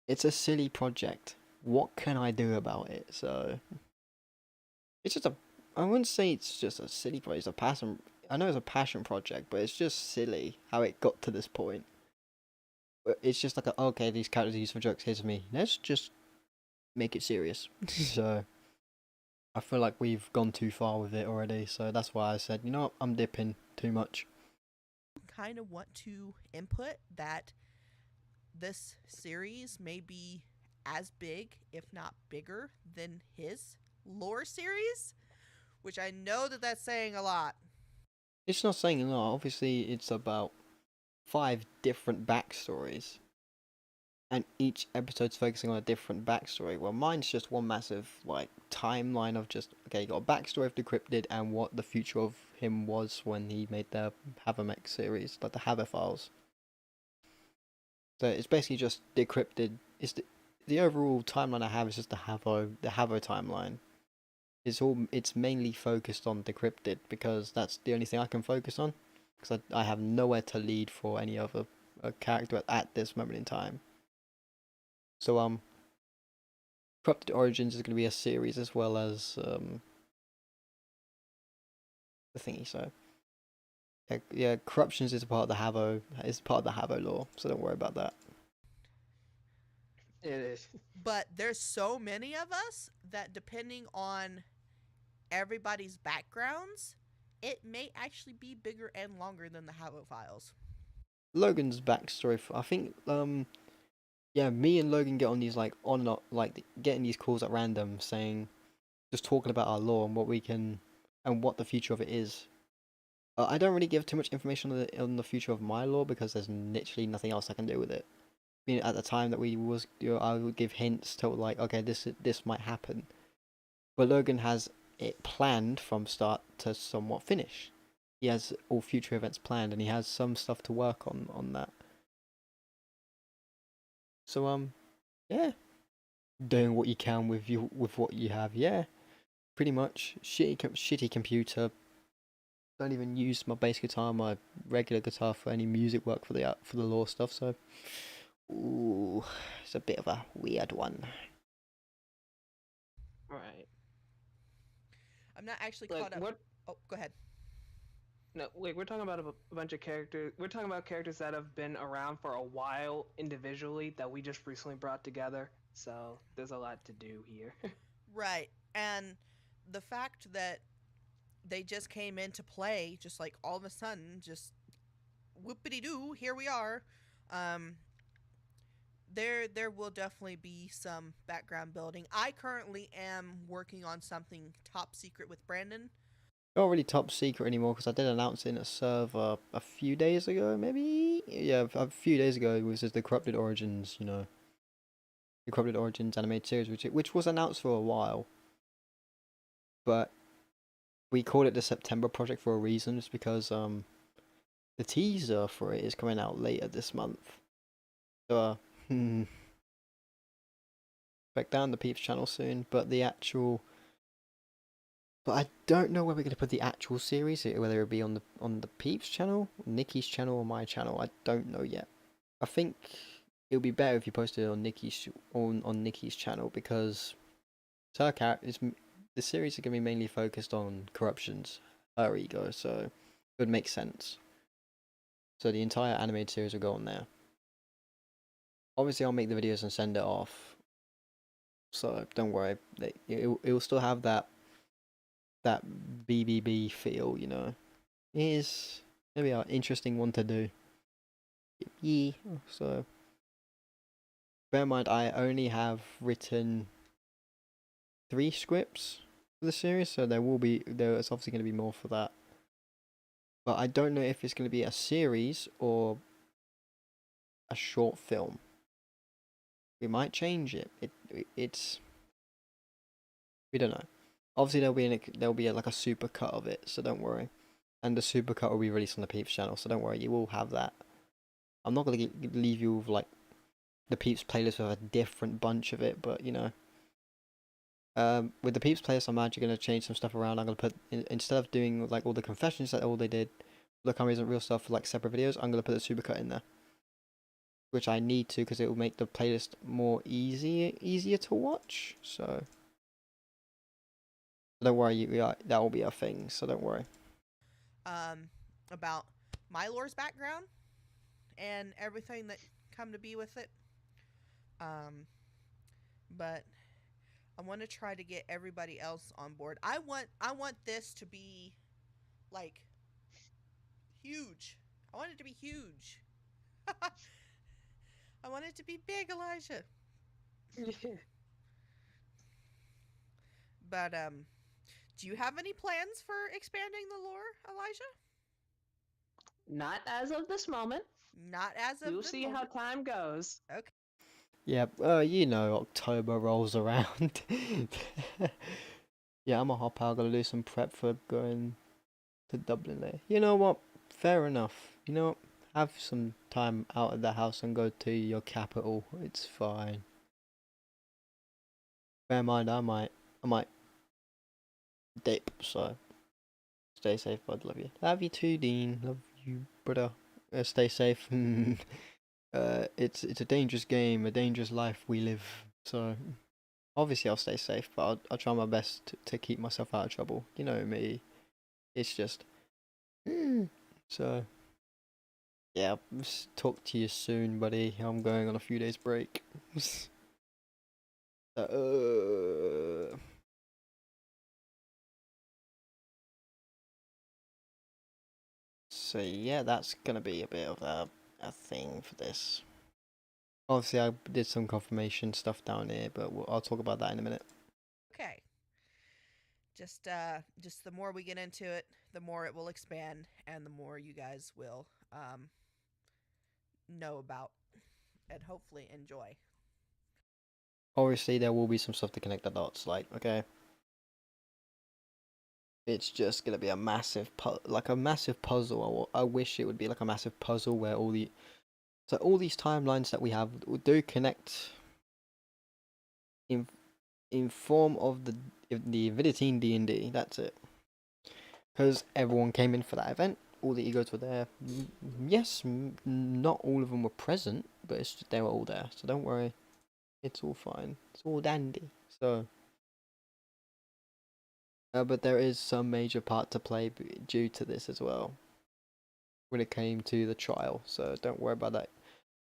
It's a silly project. What can I do about it? So it's just I wouldn't say it's just a silly project. It's a passion. I know it's a passion project, but it's just silly how it got to this point. It's just like okay, these characters are used for jokes. Here's me. Let's just make it serious. So I feel like we've gone too far with it already. So that's why I said, what, I'm dipping too much. Kind of want to input that this series may be as big, if not bigger, than his lore series, which I know that that's saying a lot. It's not saying a lot. Obviously, it's about 5 different backstories, and each episode's focusing on a different backstory. Well, mine's just one massive timeline of just okay, you got a backstory of Decrypted and what the future of him was when he made the Havamech series, like the Hava files. So it's basically just Decrypted. It's the overall timeline I have is just the Havo timeline. It's mainly focused on Decrypted because that's the only thing I can focus on. Because I have nowhere to lead for any other character at this moment in time. So Corrupted Origins is going to be a series as well as the thingy. So yeah, Corruptions is part of the Havo lore. So don't worry about that. it is. But there's so many of us that depending on everybody's backgrounds, it may actually be bigger and longer than the Havo files. Logan's backstory, I think, yeah, me and Logan get on these getting these calls at random saying, just talking about our lore and what we can, and what the future of it is. I don't really give too much information on the future of my lore because there's literally nothing else I can do with it. I mean, at the time that I would give hints to okay, this might happen, but Logan has it planned from start to somewhat finish. He has all future events planned, and he has some stuff to work on that. So yeah, doing what you can with what you have. Yeah, pretty much. Shitty computer. Don't even use my bass guitar, my regular guitar for any music work for the lore stuff. So, ooh, it's a bit of a weird one. Right. I'm not actually Like caught up. what? Oh, go ahead. No, like we're talking about a bunch of characters. We're talking about characters that have been around for a while individually that we just recently brought together. So there's a lot to do here. Right. And the fact that they just came into play, just like all of a sudden, just whoopity doo, here we are. Um, there will definitely be some background building. I currently am working on something top secret with Brandon. Not really top secret anymore because I did announce it in a server a few days ago, maybe. Yeah, a few days ago. It was just the Corrupted Origins, the Corrupted Origins animated series, which was announced for a while, but we called it the September project for a reason, just because the teaser for it is coming out later this month. So back down the Peeps channel soon, but I don't know where we're gonna put the actual series, whether it be on the Peeps channel, Nikki's channel, or my channel. I don't know yet. I think it would be better if you posted it on Nikki's channel, because her character is the series is gonna be mainly focused on corruptions, her ego, so it would make sense. So the entire animated series will go on there. Obviously, I'll make the videos and send it off, so don't worry. It will still have that B.B.B feel, It is maybe an interesting one to do. Yeah. So bear in mind, I only have written 3 scripts for the series, so there's obviously going to be more for that. But I don't know if it's going to be a series or a short film. We might change it. It's we don't know. Obviously, there'll be like a super cut of it, so don't worry. And the super cut will be released on the Peeps channel, so don't worry, you will have that. I'm not gonna leave you with like the Peeps playlist with a different bunch of it, but with the Peeps playlist, I'm actually gonna change some stuff around. I'm gonna put instead of doing like all the confessions that all they did, the Comedy Isn't Real stuff for like separate videos, I'm gonna put the super cut in there, which I need to because it will make the playlist more easier to watch. So don't worry, that will be a thing. So don't worry. About my lore's background and everything that come to be with it. But I want to try to get everybody else on board. I want this to be like huge. I want it to be huge. I want it to be big, Elijah. But do you have any plans for expanding the lore, Elijah? Not as of this moment. Not as of We'll the see how moment. time goes. Okay. Yeah, October rolls around. Yeah, I'm a hop out. Gotta do some prep for going to Dublin there. You know what? Fair enough. You know what? Have some time out of the house and go to your capital. It's fine. Bear in mind, I might dip. So stay safe, bud. Love you. Love you too, Dean. Love you, brother. Stay safe. It's a dangerous game, a dangerous life we live. So obviously I'll stay safe, but I'll try my best to keep myself out of trouble. You know me. It's just. So yeah, talk to you soon, buddy. I'm going on a few days break. So yeah, that's gonna be a bit of a thing for this. Obviously, I did some confirmation stuff down here, but I'll talk about that in a minute. Okay. Just the more we get into it, the more it will expand, and the more you guys will know about and hopefully enjoy. Obviously, there will be some stuff to connect the dots. Like, okay, it's just gonna be a massive puzzle. I wish it would be like a massive puzzle where all these timelines that we have do connect in form of the Viditine D&D. That's it. Because everyone came in for that event. All the egos were there. Yes, not all of them were present, but it's just, they were all there. So don't worry, it's all fine. It's all dandy. So, but there is some major part to play due to this as well. When it came to the trial, so don't worry about that.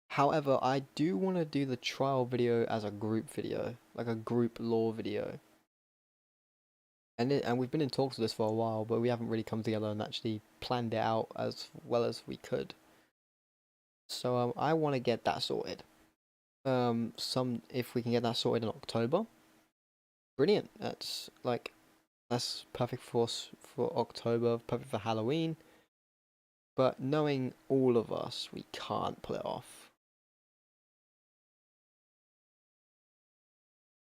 However, I do want to do the trial video as a group video, like a group lore video. And we've been in talks of this for a while, but we haven't really come together and actually planned it out as well as we could. So I want to get that sorted. If we can get that sorted in October, brilliant. That's perfect for October, perfect for Halloween. But knowing all of us, we can't pull it off.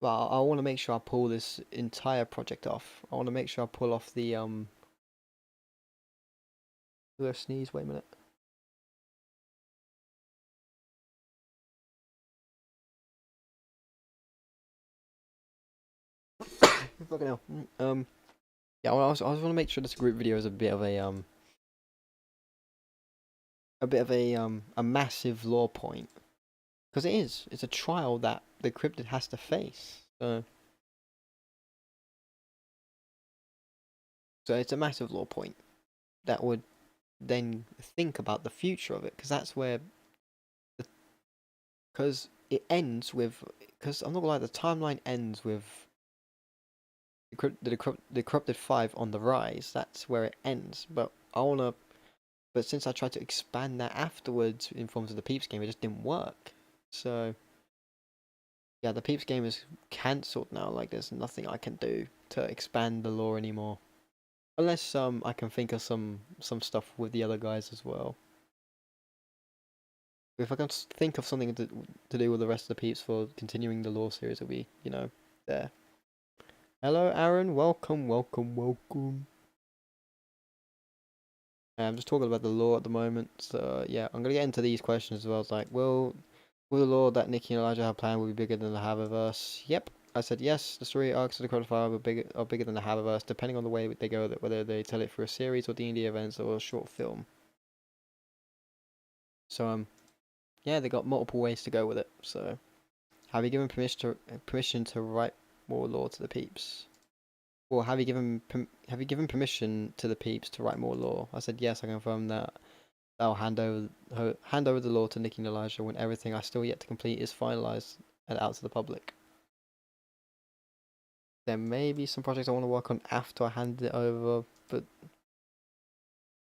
But I want to make sure I pull this entire project off. I want to make sure I pull off the Do I sneeze? Wait a minute. Fucking hell. Yeah, well, I just want to make sure this group video is a bit of a massive lore point, because it is. It's a trial that the cryptid has to face. So it's a massive lore point that would then think about the future of it, because that's where, because it ends with, because I'm not gonna lie, the timeline ends with the corrupted 5 on the rise. That's where it ends. But since I tried to expand that afterwards in forms of the Peeps game, it just didn't work. So yeah, the Peeps game is cancelled now. Like, there's nothing I can do to expand the lore anymore, unless I can think of some stuff with the other guys as well. If I can think of something to do with the rest of the Peeps for continuing the lore series, it'll be, there. Hello, Aaron. Welcome, welcome, welcome. I'm just talking about the lore at the moment, so yeah, I'm gonna get into these questions as well. It's like, will the lore that Nikki and Elijah have planned will be bigger than the Haververse? Yep, I said yes. The story arcs of the Codifier are bigger than the Haververse, depending on the way they go, whether they tell it through a series or D&D events or a short film. So yeah, they got multiple ways to go with it. So, have you given permission to write more lore to the Peeps? Or have you given permission to the Peeps to write more lore? I said yes. I confirm that I'll hand over the lore to Nikki and Elijah when everything I still yet to complete is finalized and out to the public. There may be some projects I want to work on after I hand it over, but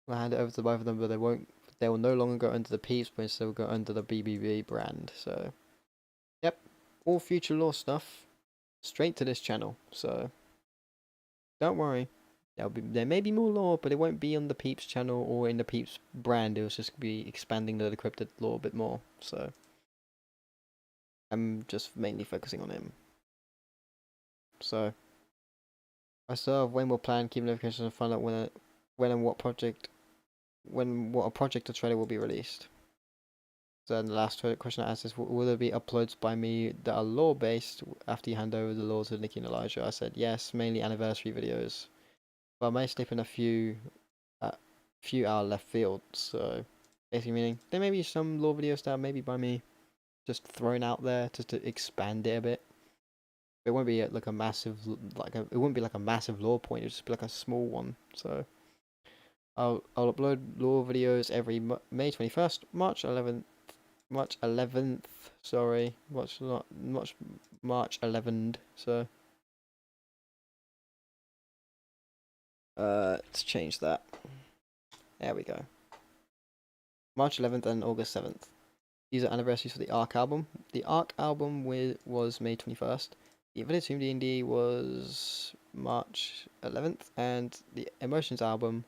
I hand it over to both of them, but they will no longer go under the Peeps, but instead will go under the B.B.B brand. So, yep, all future lore stuff straight to this channel. So, don't worry. There may be more lore, but it won't be on the Peeps channel or in the Peeps brand. It will just be expanding the decrypted lore a bit more. So I'm just mainly focusing on him. So I still have way more planned. Keep notifications and find out when a project or trailer will be released. So then the last question I asked is, will there be uploads by me that are lore based after you hand over the lore to Nikki and Elijah? I said yes, mainly anniversary videos. But I may slip in a few out left field. So basically meaning there may be some lore videos that are maybe by me just thrown out there just to expand it a bit. It won't be like a massive it wouldn't be like a massive lore point. It'll just be like a small one. So I'll upload lore videos every May 21st, March 11th. Sorry, March 11th. So let's change that. There we go. March 11th and August 7th. These are anniversaries for the Arc album. The Arc album was May 21st. The Infinite Tomb D&D was March 11th, and the Emotions album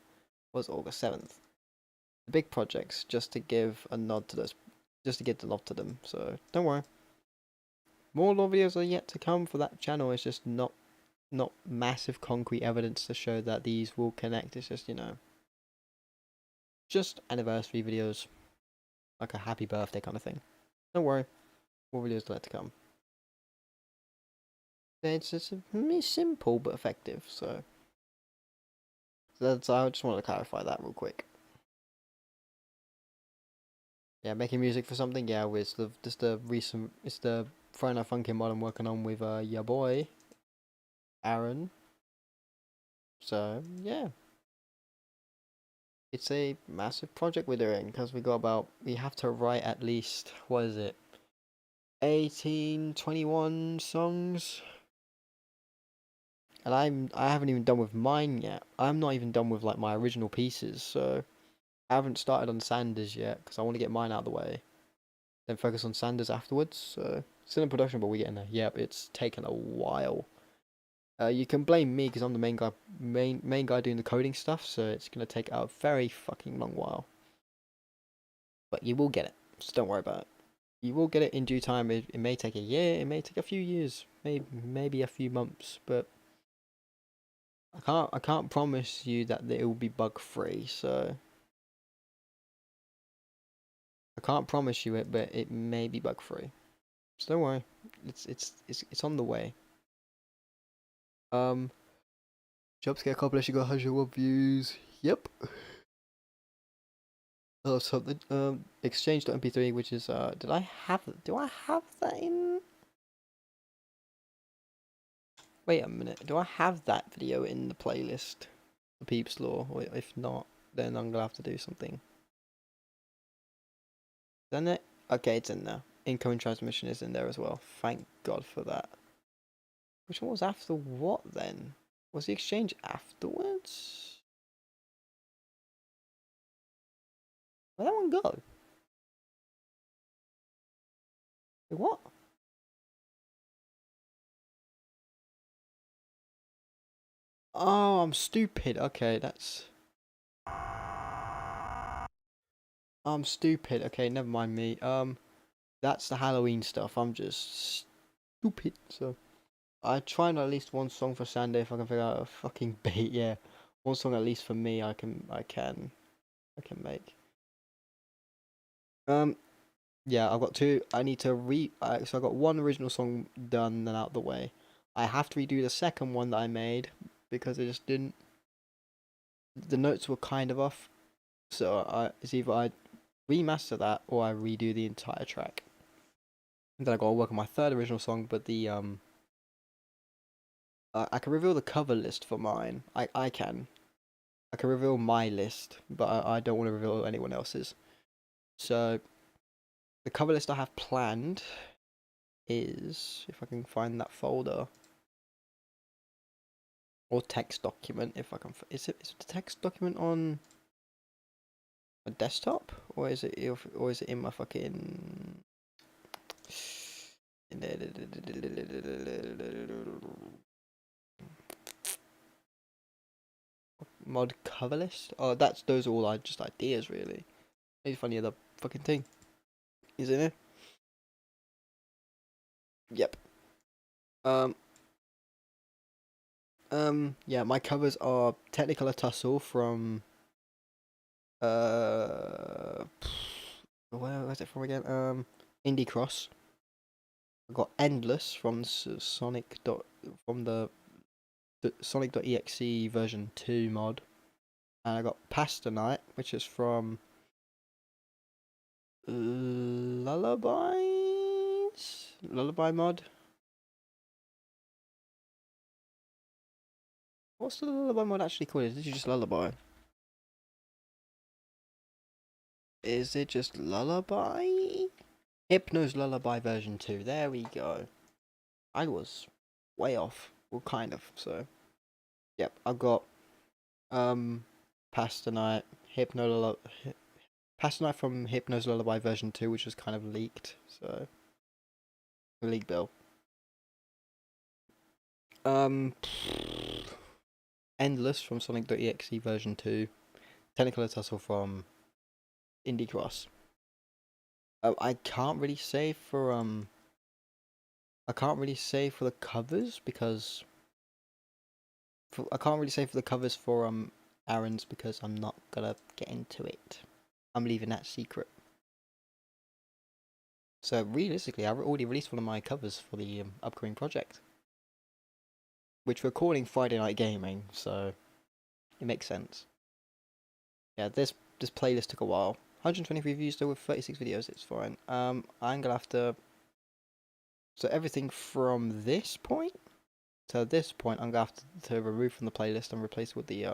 was August 7th. The big projects, just to give a nod to those, just to give the nod to them. So don't worry. More lore videos are yet to come for that channel. It's just not massive concrete evidence to show that these will connect. It's just, just anniversary videos, like a happy birthday kind of thing. Don't worry, more videos are yet to come. It's simple but effective. So that's I just wanted to clarify that real quick. Yeah, making music for something. Yeah, with it's the Friday Night Funkin' mod I'm working on with your boy Aaron. So yeah, it's a massive project we're doing because we have to write at least, what is it, 18, 21 songs. And I haven't even done with mine yet. I'm not even done with like my original pieces, so I haven't started on Sanders yet because I want to get mine out of the way, then focus on Sanders afterwards. So still in production, but we're getting there. Yep, it's taken a while. You can blame me because I'm the main guy doing the coding stuff, so it's gonna take a very fucking long while. But you will get it, so don't worry about it. You will get it in due time. It may take a year, it may take a few years, maybe a few months, but I can't promise you that it will be bug free. So I can't promise you it, but it may be bug free. So don't worry, it's on the way. Job scare accomplished. You got 101 views. Yep. Oh, something. Exchange.mp3, which is do I have that in? Wait a minute. Do I have that video in the playlist? The Peeps Law. Or if not, then I'm gonna have to do something. Isn't it? Okay, it's in there. Incoming transmission is in there as well. Thank God for that. Which one was after what then? Was the exchange afterwards? Where'd that one go? Wait, what? Oh, I'm stupid. Okay, I'm stupid. Okay, never mind me. That's the Halloween stuff. I'm just stupid. So I try and at least one song for Sunday if I can figure out a fucking beat. Yeah, one song at least for me. I can make. Yeah, I've got two. I need to so I got one original song done and out the way. I have to redo the second one that I made because it just didn't. The notes were kind of off. So it's either I remaster that or I redo the entire track. And then I gotta work on my third original song, but the I can reveal the cover list for mine. I can. I can reveal my list, but I don't want to reveal anyone else's. So the cover list I have planned is, if I can find that folder or text document, if I can. Is the text document on a desktop or is it in my fucking mod cover list? Oh, those are all just ideas really. Maybe find the other fucking thing. Is it in it? Yep. Yeah, my covers are Technicolor Tussle from where's it from again? Indie Cross. I got Endless from from the Sonic.exe version 2 mod. And I got Pasta Night, which is from Lullaby mod. What's the Lullaby mod actually called? Is it just Lullaby? Is it just Lullaby? Hypno's Lullaby version 2. There we go. I was way off. Well, kind of. So, yep. I've got Pasta Night, Pasta Night from Hypno's Lullaby version 2, which was kind of leaked. So, leak bill. Endless from Sonic.exe version 2. Technicolor Tussle from Indie Cross. I can't really say for the covers because I can't really say for the covers for Aaron's because I'm not gonna get into it. I'm leaving that secret. So realistically, I've already released one of my covers for the upcoming project. which we're calling Friday Night Gaming, so it makes sense. Yeah, this playlist took a while. 123 views though with 36 videos, it's fine. I'm gonna have to. So everything from this point to this point, I'm gonna have to remove from the playlist and replace with the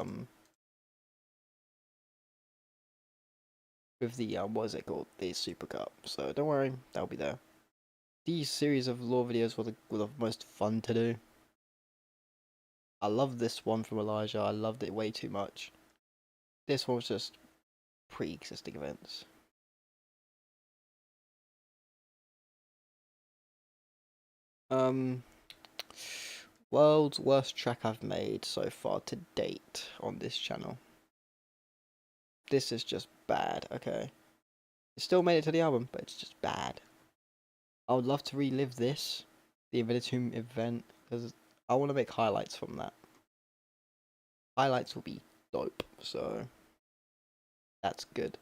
what is it called? The Super Cup. So don't worry, that'll be there. These series of lore videos were the most fun to do. I love this one from Elijah. I loved it way too much. This one was just pre-existing events. World's worst track I've made so far to date on this channel. This is just bad, okay. It still made it to the album, but it's just bad. I would love to relive this, the Invinitum event, because I want to make highlights from that. Highlights will be dope, so that's good.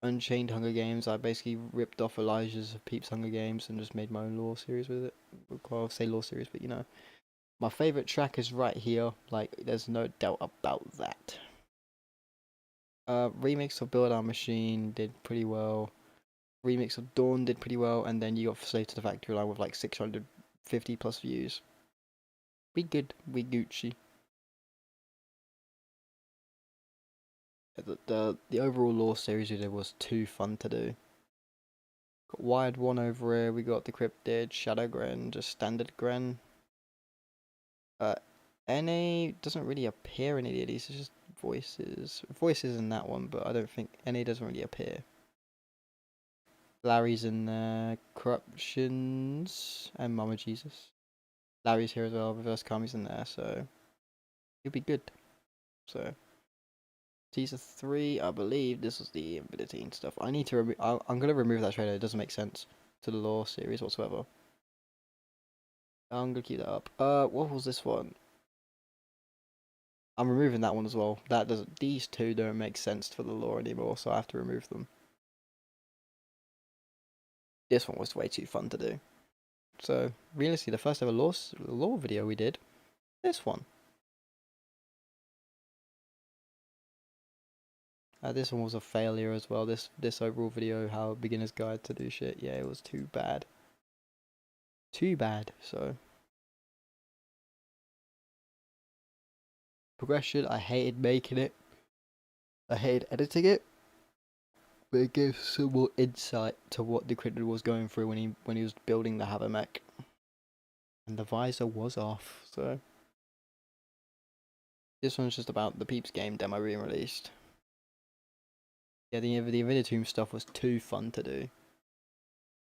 Unchained Hunger Games, I basically ripped off Elijah's Peeps Hunger Games and just made my own lore series with it. Well, I'll say lore series, but you know. My favourite track is right here, like, there's no doubt about that. Remix of Build Our Machine did pretty well. Remix of Dawn did pretty well, and then you got Slave to the Factory Line with like 650 plus views. We good, we Gucci. The overall lore series we did was too fun to do. Got Wired One over here, we got Decrypted, Shadow Gren, just standard Gren. NA doesn't really appear in any of these, it's just voices. Voices in that one, but I don't think NA doesn't really appear. Larry's in there, Corruptions, and Mama Jesus. Larry's here as well, Reverse Kami's in there, so it'll be good. So teaser 3, I believe this was the Infinity and stuff. I need to remove. I'm gonna remove that trailer. It doesn't make sense to the lore series whatsoever. I'm gonna keep that up. What was this one? I'm removing that one as well. That doesn't. These two don't make sense for the lore anymore, so I have to remove them. This one was way too fun to do. So realistically, the first ever lore video we did, this one. This one was a failure as well. This overall video, how beginner's guide to do shit. Yeah, it was too bad. Too bad. So progression, I hated making it. I hated editing it. But it gave some more insight to what Decrypted was going through when he was building the Havermech. And the visor was off, so this one's just about the Peeps game demo being released. Yeah, the Invinitum stuff was too fun to do.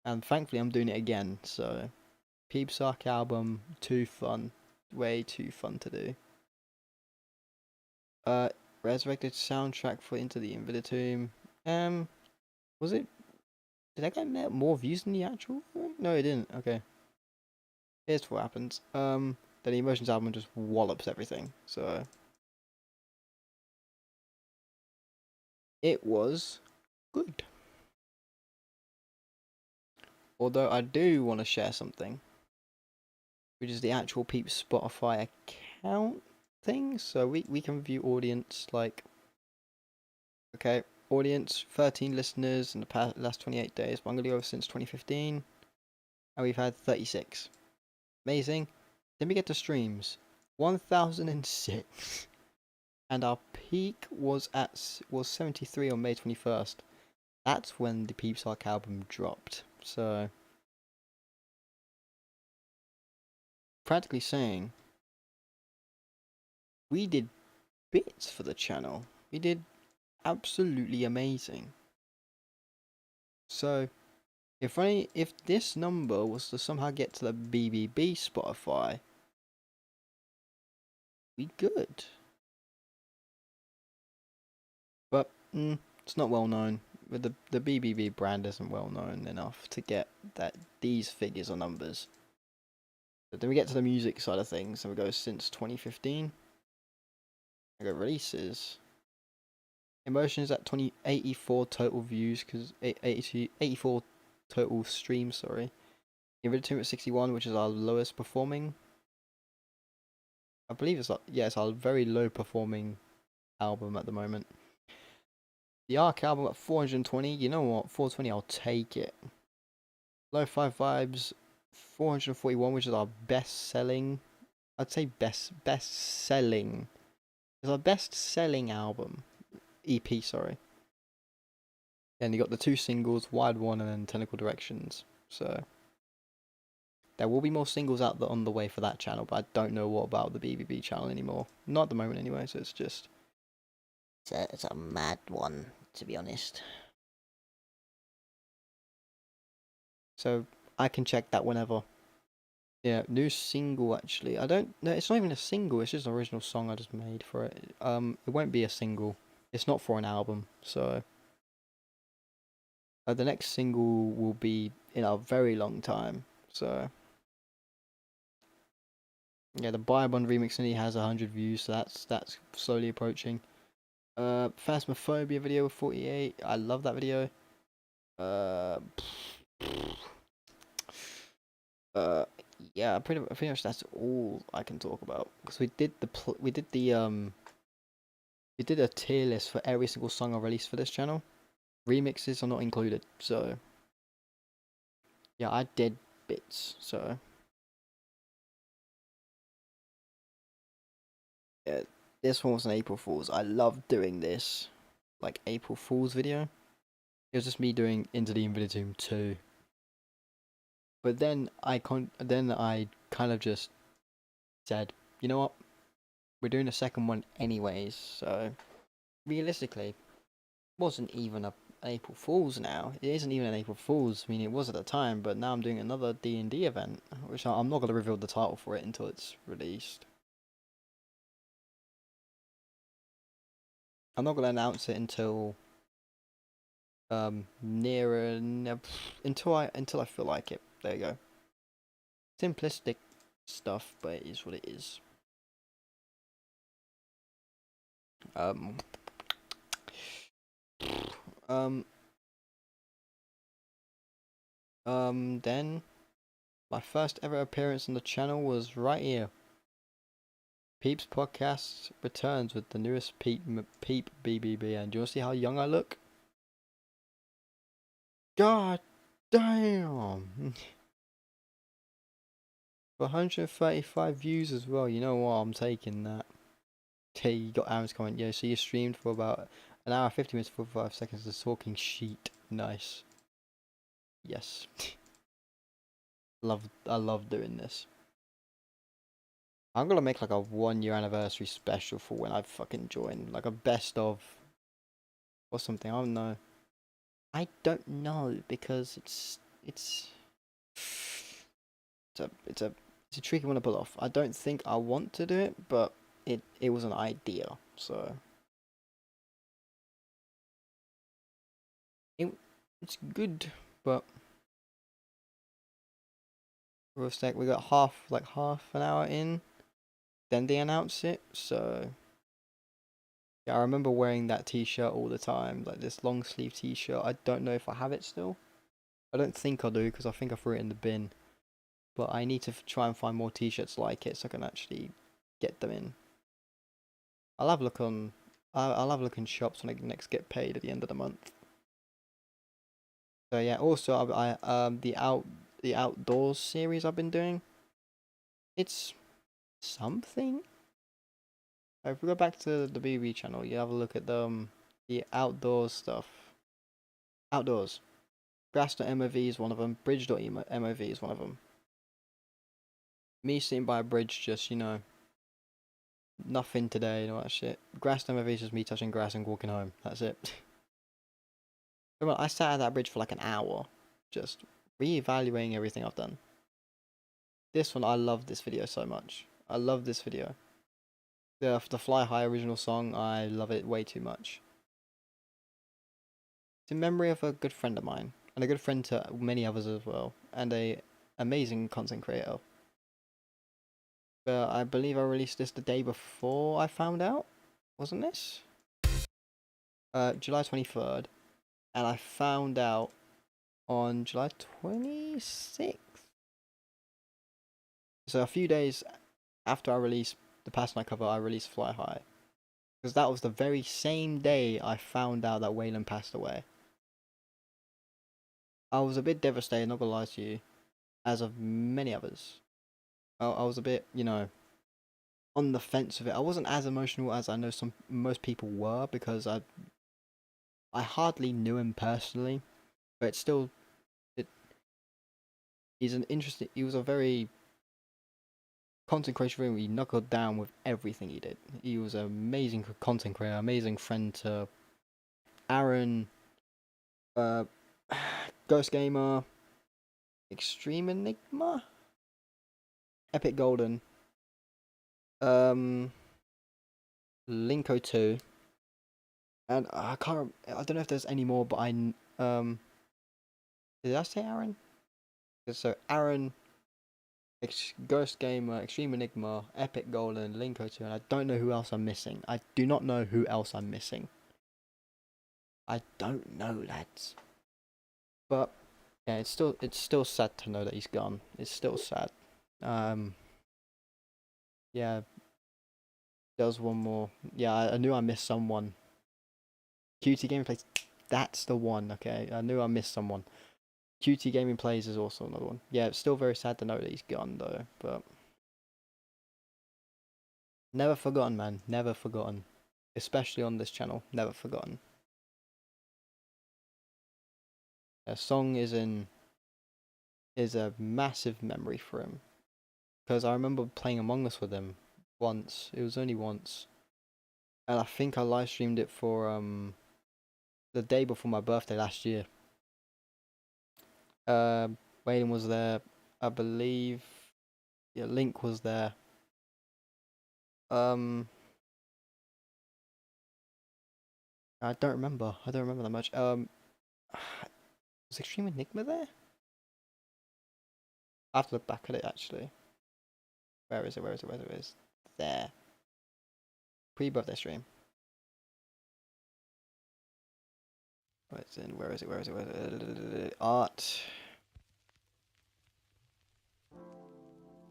And thankfully I'm doing it again, so Peeps Arc album, too fun. Way too fun to do. Resurrected soundtrack for Into the Invinitum. Was it? Did that get more views than the actual? No, it didn't. Okay. Here's what happens. Then the Emotions album just wallops everything. So it was good. Although I do want to share something, which is the actual Peeps Spotify account thing. So we can view audience, like, okay, audience 13 listeners in the last 28 days. But I'm gonna go since 2015, and we've had 36. Amazing. Then we get to streams, 1006, and our peak was 73 on May 21st. That's when the Peeps Arc album dropped. So practically saying we did bits for the channel. We did absolutely amazing. So if this number was to somehow get to the B.B.B Spotify, we good. But it's not well known. But the B.B.B brand isn't well known enough to get these figures or numbers. But then we get to the music side of things, and we go since 2015. I go releases. Emotions at 84 total views, because 84 total streams, sorry. Invinitum at 61, which is our lowest performing. I believe it's like, yeah, it's a very low performing album at the moment. The Ark album at 420, you know what? 420, I'll take it. Lo-Fi Vibes 441, which is our best selling. I'd say best selling. It's our best selling album. EP, sorry. And you got the 2 singles, Wild One and then Technical Directions. So there will be more singles out on the way for that channel, but I don't know what about the B.B.B channel anymore. Not at the moment anyway, so it's just... It's a mad one, to be honest. So I can check that whenever. Yeah, new single actually. I don't know, it's not even a single, it's just an original song I just made for it. It won't be a single. It's not for an album, so the next single will be in a very long time. So yeah, the Biobond remix only has 100 views, so that's slowly approaching. Phasmophobia video 48. I love that video. Yeah, pretty much that's all I can talk about, because we did a tier list for every single song I released for this channel. Remixes are not included, so yeah, I did bits. So yeah, this one was an April Fool's. I love doing this, like April Fool's video. It was just me doing Into the Infinity Tomb 2. But then I kind of just said, you know what? We're doing a second one anyways, so realistically, it wasn't even a April Fool's now. It isn't even an April Fool's. I mean, it was at the time, but now I'm doing another D&D event, which I'm not going to reveal the title for it until it's released. I'm not going to announce it until nearer until I feel like it. There you go. Simplistic stuff, but it is what it is. Then my first ever appearance on the channel was right here. Peeps Podcast returns with the newest Peep B.B.B. And do you want to see how young I look? God damn! 135 views as well. You know what? I'm taking that. Okay, you got Aaron's comment. Yeah, so you streamed for about an hour, 50 minutes, 45 seconds of talking sheet. Nice. Yes. I love doing this. I'm gonna make like a 1-year anniversary special for when I fucking join. Like a best of or something. I don't know. I don't know, because it's a tricky one to pull off. I don't think I want to do it, but it was an idea, so it's good, but real sec, we got half an hour in, then they announce it, so yeah, I remember wearing that t-shirt all the time, like this long sleeve t-shirt. I don't know if I have it still. I don't think I do, because I think I threw it in the bin, but I need to try and find more t-shirts like it so I can actually get them in. I'll have a look in shops when I next get paid at the end of the month. So yeah, also I the outdoors series I've been doing, it's something. If we go back to the B.B.B channel, you have a look at the outdoors stuff. Outdoors. Grass.mov is one of them. Bridge.mov is one of them. Me sitting by a bridge, just, you know, nothing today and all that shit. Grass.mov is just me touching grass and walking home. That's it. I sat at that bridge for like an hour, just re-evaluating everything I've done. This one, I love this video so much. I love this video. The Fly High original song, I love it way too much. It's in memory of a good friend of mine, and a good friend to many others as well, and a amazing content creator. I believe I released this the day before I found out, wasn't this? July 23rd, and I found out on July 26th. So a few days after I released the past night cover, I released Fly High. Because that was the very same day I found out that Waylon passed away. I was a bit devastated, not gonna lie to you, as of many others. I was a bit, you know, on the fence of it. I wasn't as emotional as I know most people were, because I hardly knew him personally, but it's still, he's an interesting, he was a very content creator. He knuckled down with everything he did. He was an amazing content creator, amazing friend to Aaron, Ghost Gamer, Extreme Enigma, Epic Golden, Linko 2, and I don't know if there's any more, but did I say Aaron? So Aaron, Ghost Gamer, Extreme Enigma, Epic Golden, Linko 2, and I don't know who else I'm missing. I do not know who else I'm missing. I don't know, lads. But yeah, it's still sad to know that he's gone. It's still sad. Yeah. There was one more. Yeah, I knew I missed someone. QT Gaming Plays. That's the one. Okay, I knew I missed someone. QT Gaming Plays is also another one. Yeah, it's still very sad to know that he's gone though. But never forgotten, man. Never forgotten. Especially on this channel. Never forgotten. A song is a massive memory for him, because I remember playing Among Us with him once. It was only once, and I think I live streamed it for the day before my birthday last year. Waylon was there, I believe. Yeah, Link was there. I don't remember. I don't remember that much. Was Extreme Enigma there? I have to look back at it actually. Where is it? Where is it? Where is it? There. Pre-birthday stream. Where is it? Where is it? Where is it? Where is it? Art.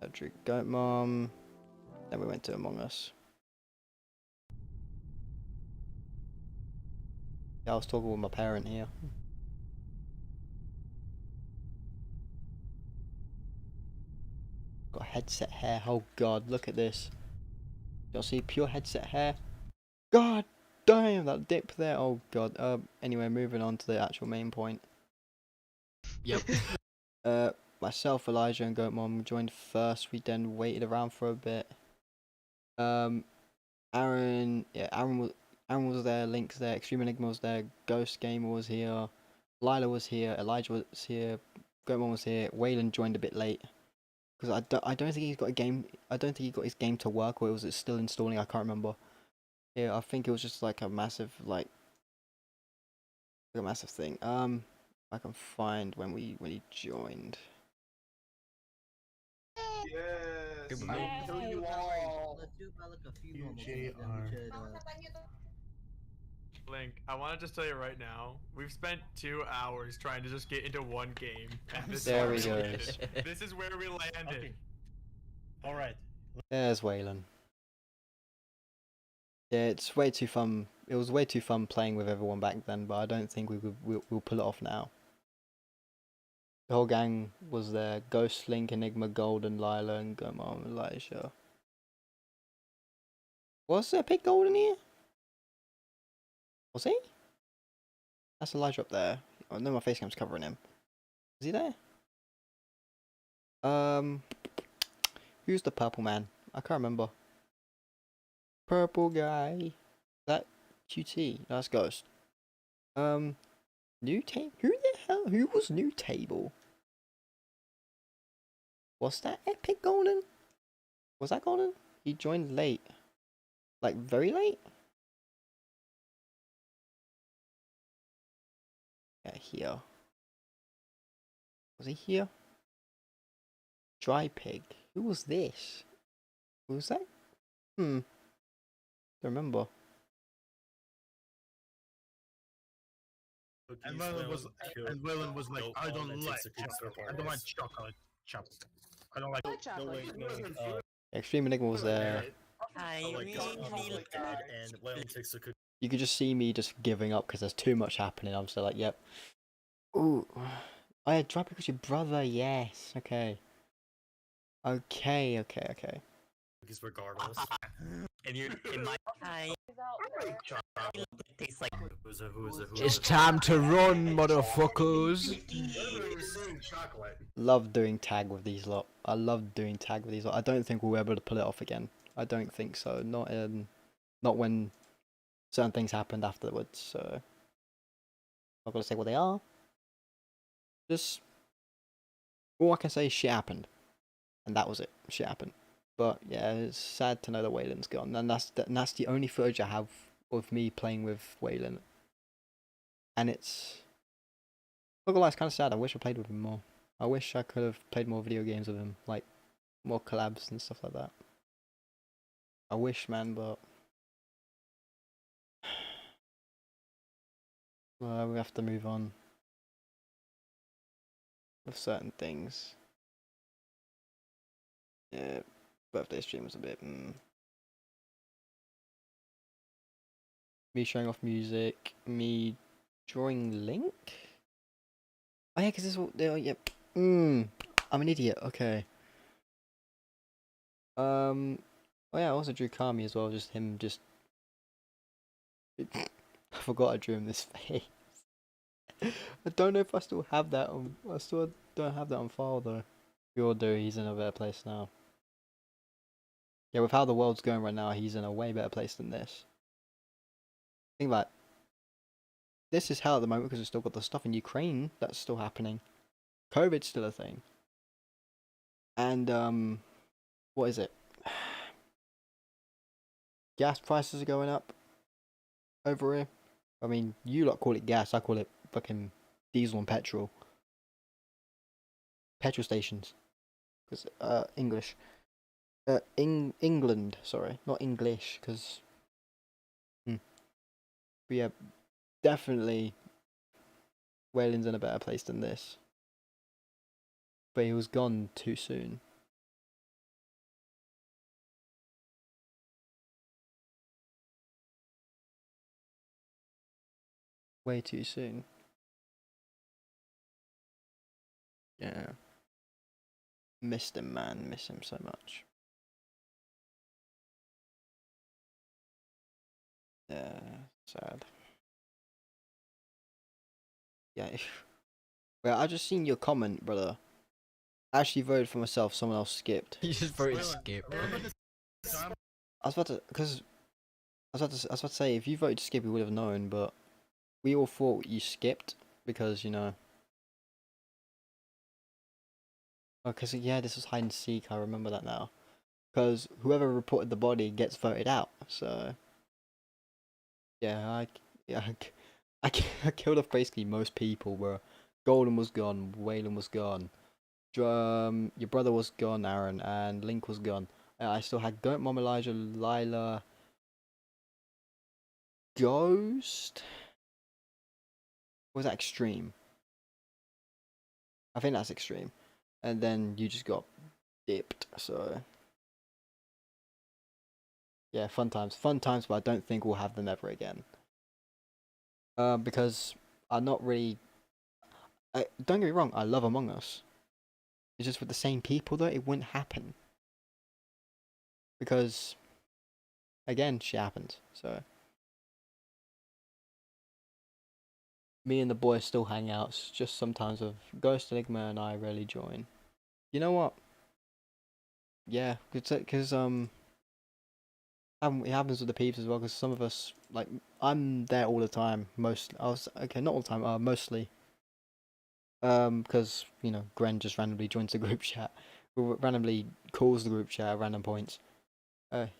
I drew Goat Mom. Then we went to Among Us. Yeah, I was talking with my parent here. Got headset hair. Oh god, look at this. Y'all see pure headset hair? God damn, that dip there. Oh god. Anyway, moving on to the actual main point. Yep. Myself, Elijah, and Goat Mom joined first. We then waited around for a bit. Aaron was there. Link's there. Extreme Enigma was there. Ghost Gamer was here. Lila was here. Elijah was here. Goat Mom was here. Waylon joined a bit late, because I don't think he's got a game. I don't think he got his game to work, or was it still installing? I can't remember. Yeah, I think it was just like a massive thing. I can find when he joined. Yes. I kill you all. Let's do about like a few normal UJR. things, then we should, Link, I want to just tell you right now, we've spent 2 hours trying to just get into one game, and this There is he where we goes. landed. This is where we landed. Okay. Alright. There's Waylon. Yeah, it's way too fun. It was way too fun playing with everyone back then, but I don't think we'll pull it off now. The whole gang was there. Ghost, Link, Enigma, Golden, Lila, and Gomar and Elijah. Was there Epic Golden here? Was he? That's Elijah up there. Oh no, my face cam's covering him. Is he there? Who's the purple man? I can't remember. Purple guy. Is that QT? No, that's Ghost. New table? Who the hell? Who was new table? Was that Epic Golden? Was that Golden? He joined late. Like, very late? Yeah, here. Was he here? Dry Pig. Who was this? Who was that? Don't remember. And Waylon was like, I don't like chocolate chop. I don't like chocolate. Extreme Enigma was there. I like really and Waylon takes the cookie. You could just see me just giving up because there's too much happening. I'm still like, yep. Ooh. Oh yeah, drop because your brother, yes. Okay. Okay. Cookies regardless. and you're in my eye. It tastes like Who's a It's time to run, motherfuckers. Love doing tag with these lot. I love doing tag with these lot. I don't think we'll be able to pull it off again. I don't think so. Not when certain things happened afterwards. So I'm not gonna say what they are. Just all I can say is shit happened, and that was it. Shit happened. But yeah, it's sad to know that Waylon's gone, and that's the only footage I have of me playing with Waylon. And it's, not gonna lie, it's kind of sad. I wish I played with him more. I wish I could have played more video games with him, like more collabs and stuff like that. I wish, man, but we have to move on with certain things. Yeah, birthday stream was a bit. Me showing off music, me drawing Link. Oh yeah, because this will. Yep. I'm an idiot. Okay. Oh yeah, I also drew Kami as well. Just him. Just. I forgot I drew him this face. I don't know if I still have that on. I still don't have that on file though. We all do. He's in a better place now. Yeah, with how the world's going right now, he's in a way better place than this. Think about it. This is hell at the moment because we've still got the stuff in Ukraine that's still happening. COVID's still a thing. And what is it? Gas prices are going up over here. I mean, you lot call it gas, I call it fucking diesel and petrol. Petrol stations. Because, English. England, sorry. Not English, because... But yeah, definitely Waylon's in a better place than this. But he was gone too soon. Way too soon. Yeah. Missed him, man. Miss him so much. Yeah, sad. Yeah. Well, I just seen your comment, brother. I actually voted for myself. Someone else skipped. You just voted skip. I was about to, because I was about to say, if you voted skip, we would have known. But we all thought you skipped because because yeah, this was hide and seek. I remember that now. Because whoever reported the body gets voted out. So yeah, I killed off basically most people. Where Golden was gone, Waylon was gone, your brother was gone, Aaron, and Link was gone. I still had Goat Mom, Elijah, Lila, Ghost. Was that Extreme? I think that's Extreme. And then you just got dipped. So yeah, fun times, but I don't think we'll have them ever again. Because I'm not really. Don't get me wrong, I love Among Us. It's just with the same people though, it wouldn't happen. Because, again, shit happens. So, me and the boys still hang out. It's just sometimes with Ghost, Enigma, and I rarely join. You know what? Yeah, because it happens with the peeps as well. Because some of us, like, I'm there all the time. Not all the time. Mostly. Because Gren just randomly joins the group chat, randomly calls the group chat at random points.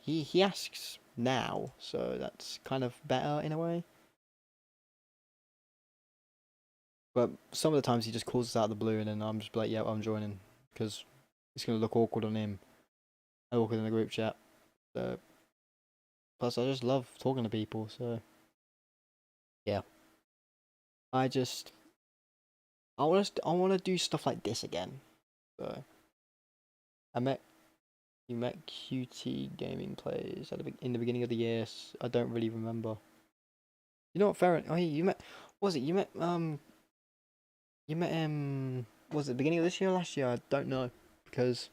He asks now, so that's kind of better in a way. But some of the times he just calls us out of the blue, and then I'm just like, yeah, I'm joining, because it's gonna look awkward on him, and awkward in the group chat. So, plus I just love talking to people, so yeah. I want to do stuff like this again. So I met You met QT Gaming Plays in the beginning of the year. I don't really remember. You know what, Farron? Oh, you met. Was it you met? You met Was it beginning of this year or last year? I don't know because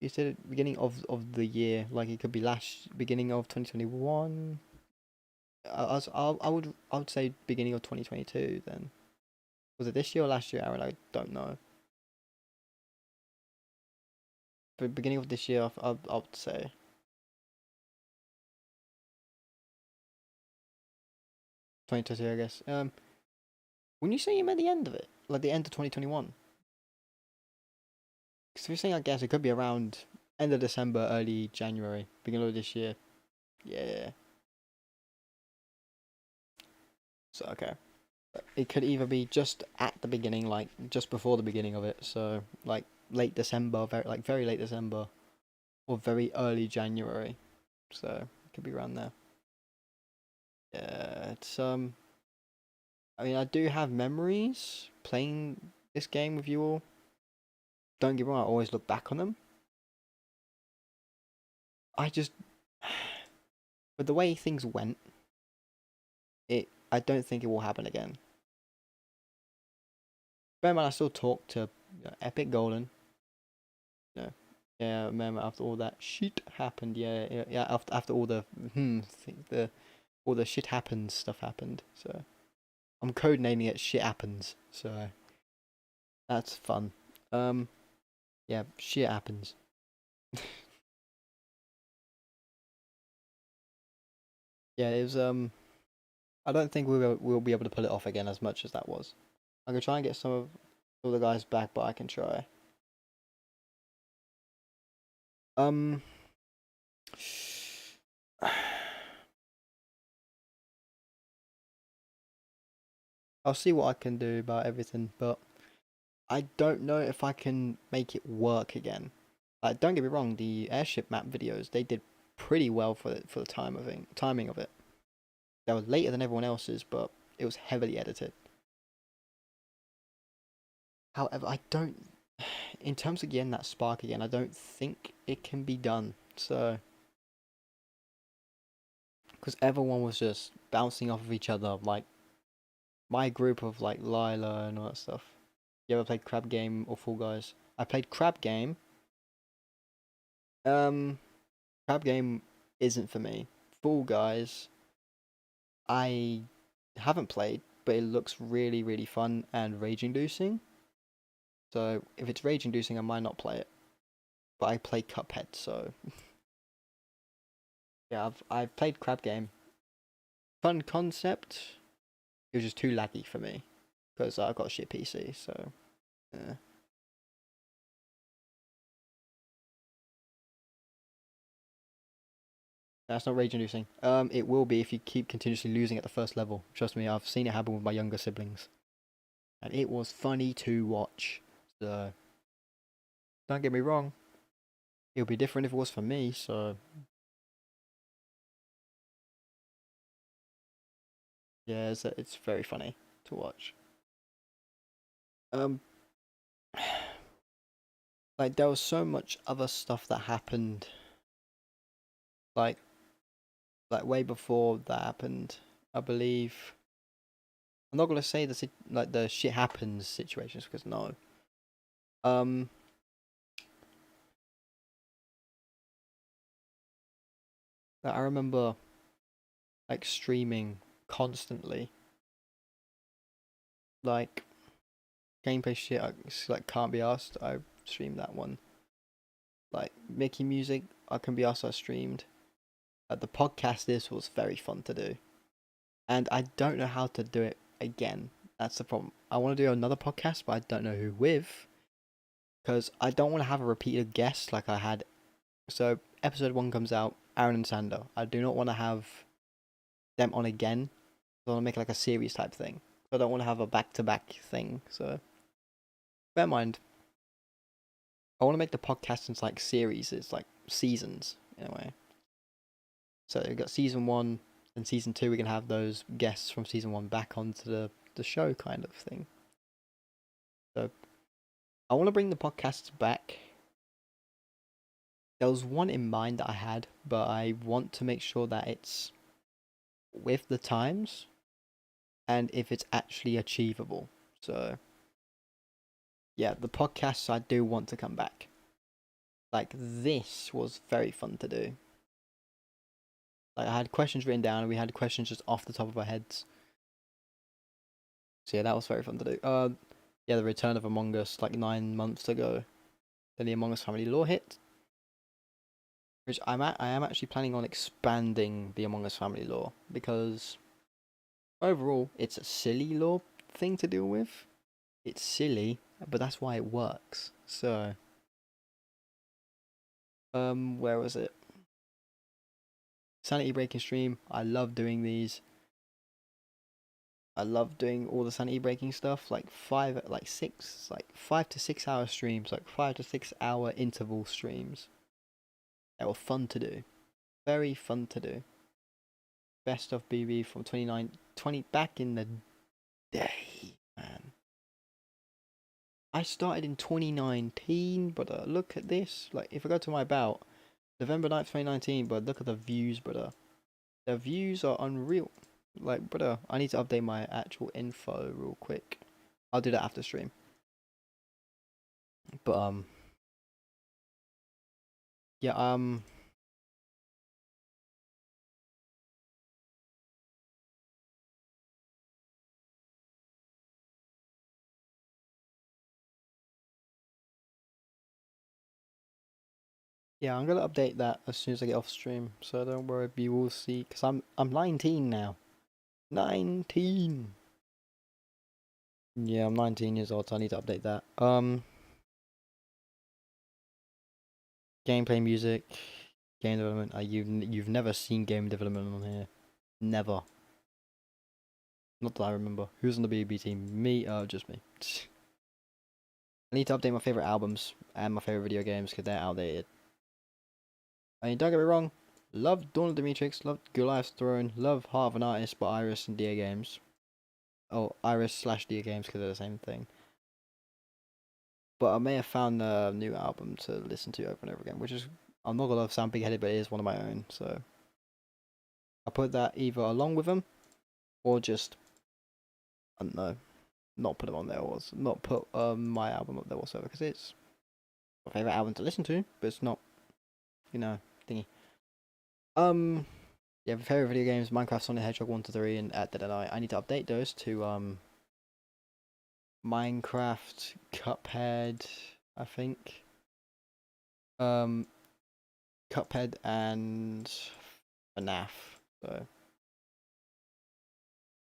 you said at the beginning of the year. Like it could be beginning of 2021. I would say beginning of 2022. Then was it this year or last year, Aaron? I don't know. But beginning of this year, I would say. 2022, I guess. When you say you met the end of it, like the end of 2021, because if you're saying, I guess it could be around end of December, early January, beginning of this year. Yeah. So okay, it could either be just at the beginning, like just before the beginning of it, so like late December, very late December, or very early January. So it could be around there. Yeah, it's I mean, I do have memories playing this game with you all. Don't get me wrong, I always look back on them. I just, with the way things went, I don't think it will happen again. Bear in mind, I still talk to Epic Golden. Yeah, remember after all that shit happened. Yeah. After all the all the shit happens stuff happened. So I'm codenaming it shit happens. So that's fun. Yeah, shit happens. Yeah, it was I don't think we'll be able to pull it off again as much as that was. I'm gonna try and get some of all the guys back, but I can try. I'll see what I can do about everything, but I don't know if I can make it work again. Like, don't get me wrong, the airship map videos, they did pretty well for the timing of it. That was later than everyone else's, but it was heavily edited. However, I don't, in terms of getting that spark again, I don't think it can be done. So, because everyone was just bouncing off of each other, like my group of like Lila and all that stuff. You ever played Crab Game or Fall Guys? I played Crab Game. Crab Game isn't for me. Fall Guys, I haven't played, but it looks really, really fun and rage-inducing. So if it's rage-inducing, I might not play it. But I play Cuphead, so yeah, I've played Crab Game. Fun concept. It was just too laggy for me because I've got a shit PC. So yeah. That's not rage inducing. It will be if you keep continuously losing at the first level. Trust me, I've seen it happen with my younger siblings. And it was funny to watch. So, don't get me wrong. It would be different if it was for me, so. Yeah, it's very funny to watch. Like, there was so much other stuff that happened. Like way before that happened, I believe. I'm not gonna say the shit happens situations because no. I remember like streaming constantly. Like gameplay shit, like can't be asked. I streamed that one. Like Mickey music, I can be asked. I streamed. The podcast this was very fun to do, and I don't know how to do it again. That's the problem. I want to do another podcast, but I don't know who with, because I don't want to have a repeated guest like I had. So episode 1 comes out, Aaron and Sander. I do not want to have them on again. I want to make like a series type thing. I don't want to have a back-to-back thing. So bear in mind, I want to make the podcast into like series. It's like seasons in a way. So we've got season 1 and season 2. We can have those guests from season 1 back onto the show kind of thing. So I want to bring the podcasts back. there was one in mind that I had, but I want to make sure that it's with the times and if it's actually achievable. So yeah, the podcasts I do want to come back. Like, this was very fun to do. Like, I had questions written down and we had questions just off the top of our heads. So yeah, that was very fun to do. Yeah, the return of Among Us like 9 months ago. Then the Among Us family lore hit. Which I am actually planning on expanding the Among Us family lore, because overall it's a silly lore thing to deal with. It's silly, but that's why it works. So where was it? Sanity breaking stream. I love doing these. I love doing all the sanity breaking stuff, like 5 to 6 hour streams, like 5 to 6 hour interval streams. They were fun to do. Very fun to do. Best of B.B.B from 20 back in the day, man. I started in 2019, but look at this. Like, if I go to my about, November 9th, 2019, but look at the views, brother. The views are unreal. Like, brother, I need to update my actual info real quick. I'll do that after stream. But, yeah, yeah, I'm gonna update that as soon as I get off stream. So don't worry, you will see. Cause I'm 19 now. 19. Yeah, I'm 19 years old, so I need to update that. Gameplay, music, game development. You've never seen game development on here. Never. Not that I remember. Who's on the B.B.B team? Me? Just me. I need to update my favorite albums and my favorite video games because they're outdated. I mean, don't get me wrong. Love Dawn of the Matrix, love Goliath's Throne, love Heart of an Artist by Iris and Dia Games. Oh, Iris/Dia Games because they're the same thing. But I may have found a new album to listen to over and over again, which is, I'm not gonna sound big headed, but it is one of my own, so I'll put that either along with them or just, I don't know, not put them on there, or not put my album up there whatsoever, because it's my favourite album to listen to, but it's not, you know, thingy. Yeah, favourite video games, Minecraft, Sonic the Hedgehog 1 to 3, and I need to update those to Minecraft, Cuphead, I think. Cuphead and FNAF. So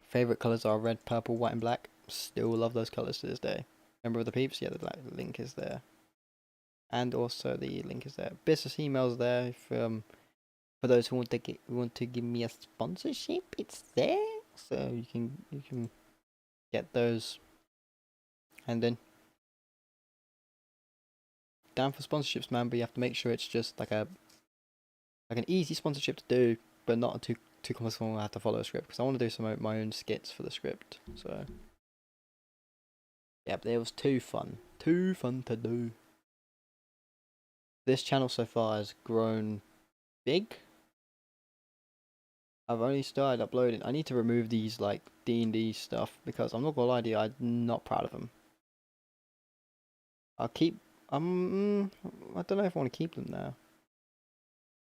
favorite colors are red, purple, white, and black. Still love those colors to this day. Remember the peeps? Yeah, the link is there, and also the link is there. Business emails there. If, for those who want to give me a sponsorship, it's there. So you can get those, and then down for sponsorships, man. But you have to make sure it's just like an easy sponsorship to do, but not too complex one. I have to follow a script because I want to do some of my own skits for the script. So yeah, but it was too fun to do. This channel so far has grown big. I've only started uploading. I need to remove these like D&D stuff because I'm not gonna lie to you, I'm not proud of them. I'll keep. I don't know if I want to keep them now.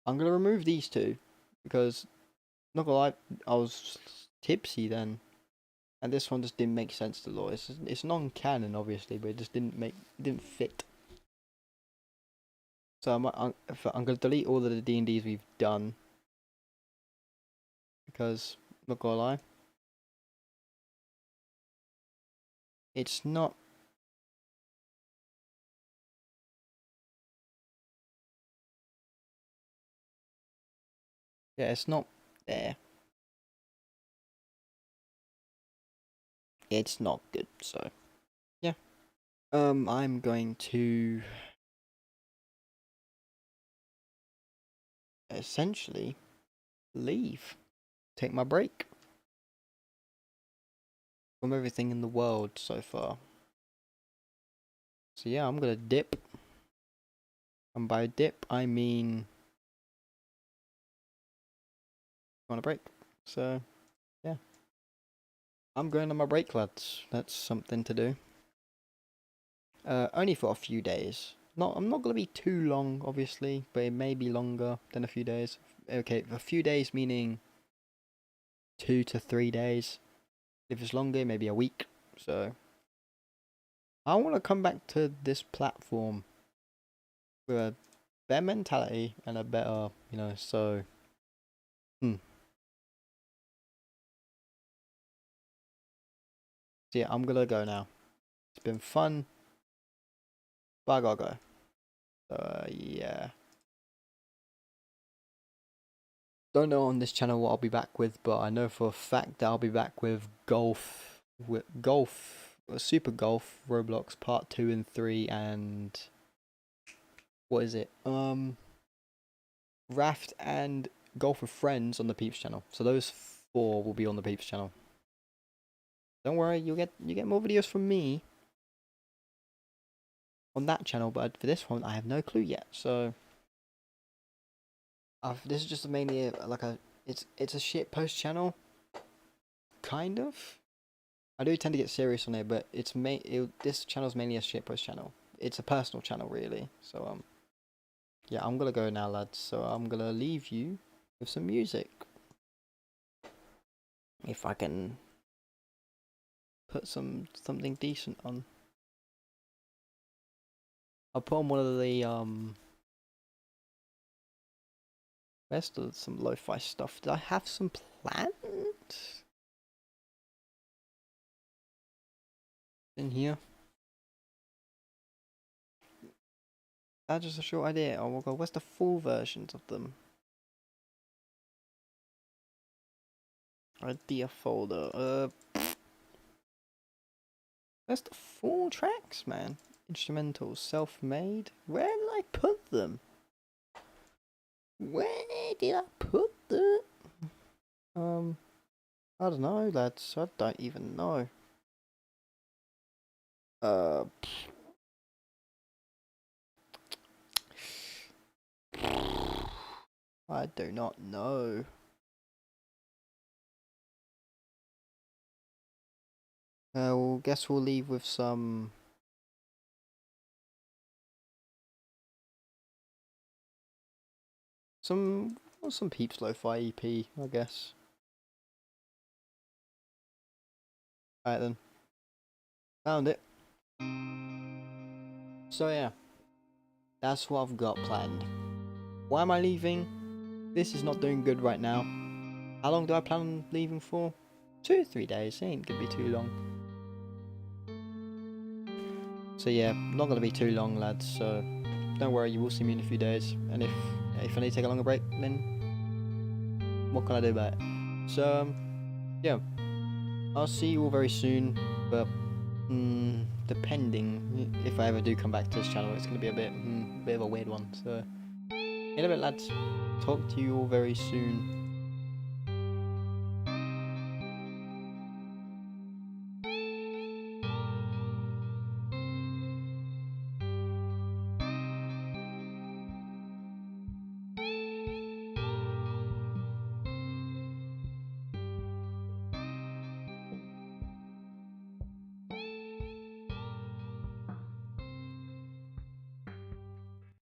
I'm gonna remove these two because, not gonna lie, I was tipsy then, and this one just didn't make sense to law. It's non-canon obviously, but it just didn't fit. So I'm gonna delete all of the D&Ds we've done because, not gonna lie, it's not. Yeah, it's not there. It's not good. So yeah, I'm going to essentially leave, take my break from everything in the world so far. So yeah, I'm gonna dip. And by dip, I mean on a break. So, yeah. I'm going on my break, lads. That's something to do. Only for a few days. I'm not gonna be too long, obviously, but it may be longer than a few days. Okay, a few days meaning 2 to 3 days. If it's longer, maybe a week. So, I want to come back to this platform with a better mentality and a better, so. So yeah, I'm gonna go now. It's been fun, but I gotta go. So, yeah. Don't know on this channel what I'll be back with, but I know for a fact that I'll be back with Super Golf, Roblox Part 2 and 3, and what is it? Raft and Golf with Friends on the Peeps channel. So those 4 will be on the Peeps channel. Don't worry, you get more videos from me on that channel, but for this one I have no clue yet. So this is just mainly it's a shit post channel, kind of. I do tend to get serious on it, but this channel's mainly a shit post channel. It's a personal channel, really. So yeah, I'm gonna go now, lads. So I'm gonna leave you with some music, if I can put something decent on. I'll put on one of the rest of some lo-fi stuff. Did I have some planned in here? That's just a short idea. Oh my god, where's the full versions of them? Idea folder. Where's the full tracks, man? Instrumentals, self-made. Where did I put them? Where did I put them? I don't know, lads. I don't even know. I do not know. Well, guess we'll leave with some Peeps Lo-Fi EP, I guess. Alright then. Found it. So yeah. That's what I've got planned. Why am I leaving? This is not doing good right now. How long do I plan on leaving for? 2 or 3 days. It ain't gonna be too long. So yeah, not gonna be too long, lads. So don't worry, you will see me in a few days. And if I need to take a longer break, then what can I do about it? So yeah, I'll see you all very soon. But depending if I ever do come back to this channel, it's gonna be a bit of a weird one. So in a bit, lads. Talk to you all very soon.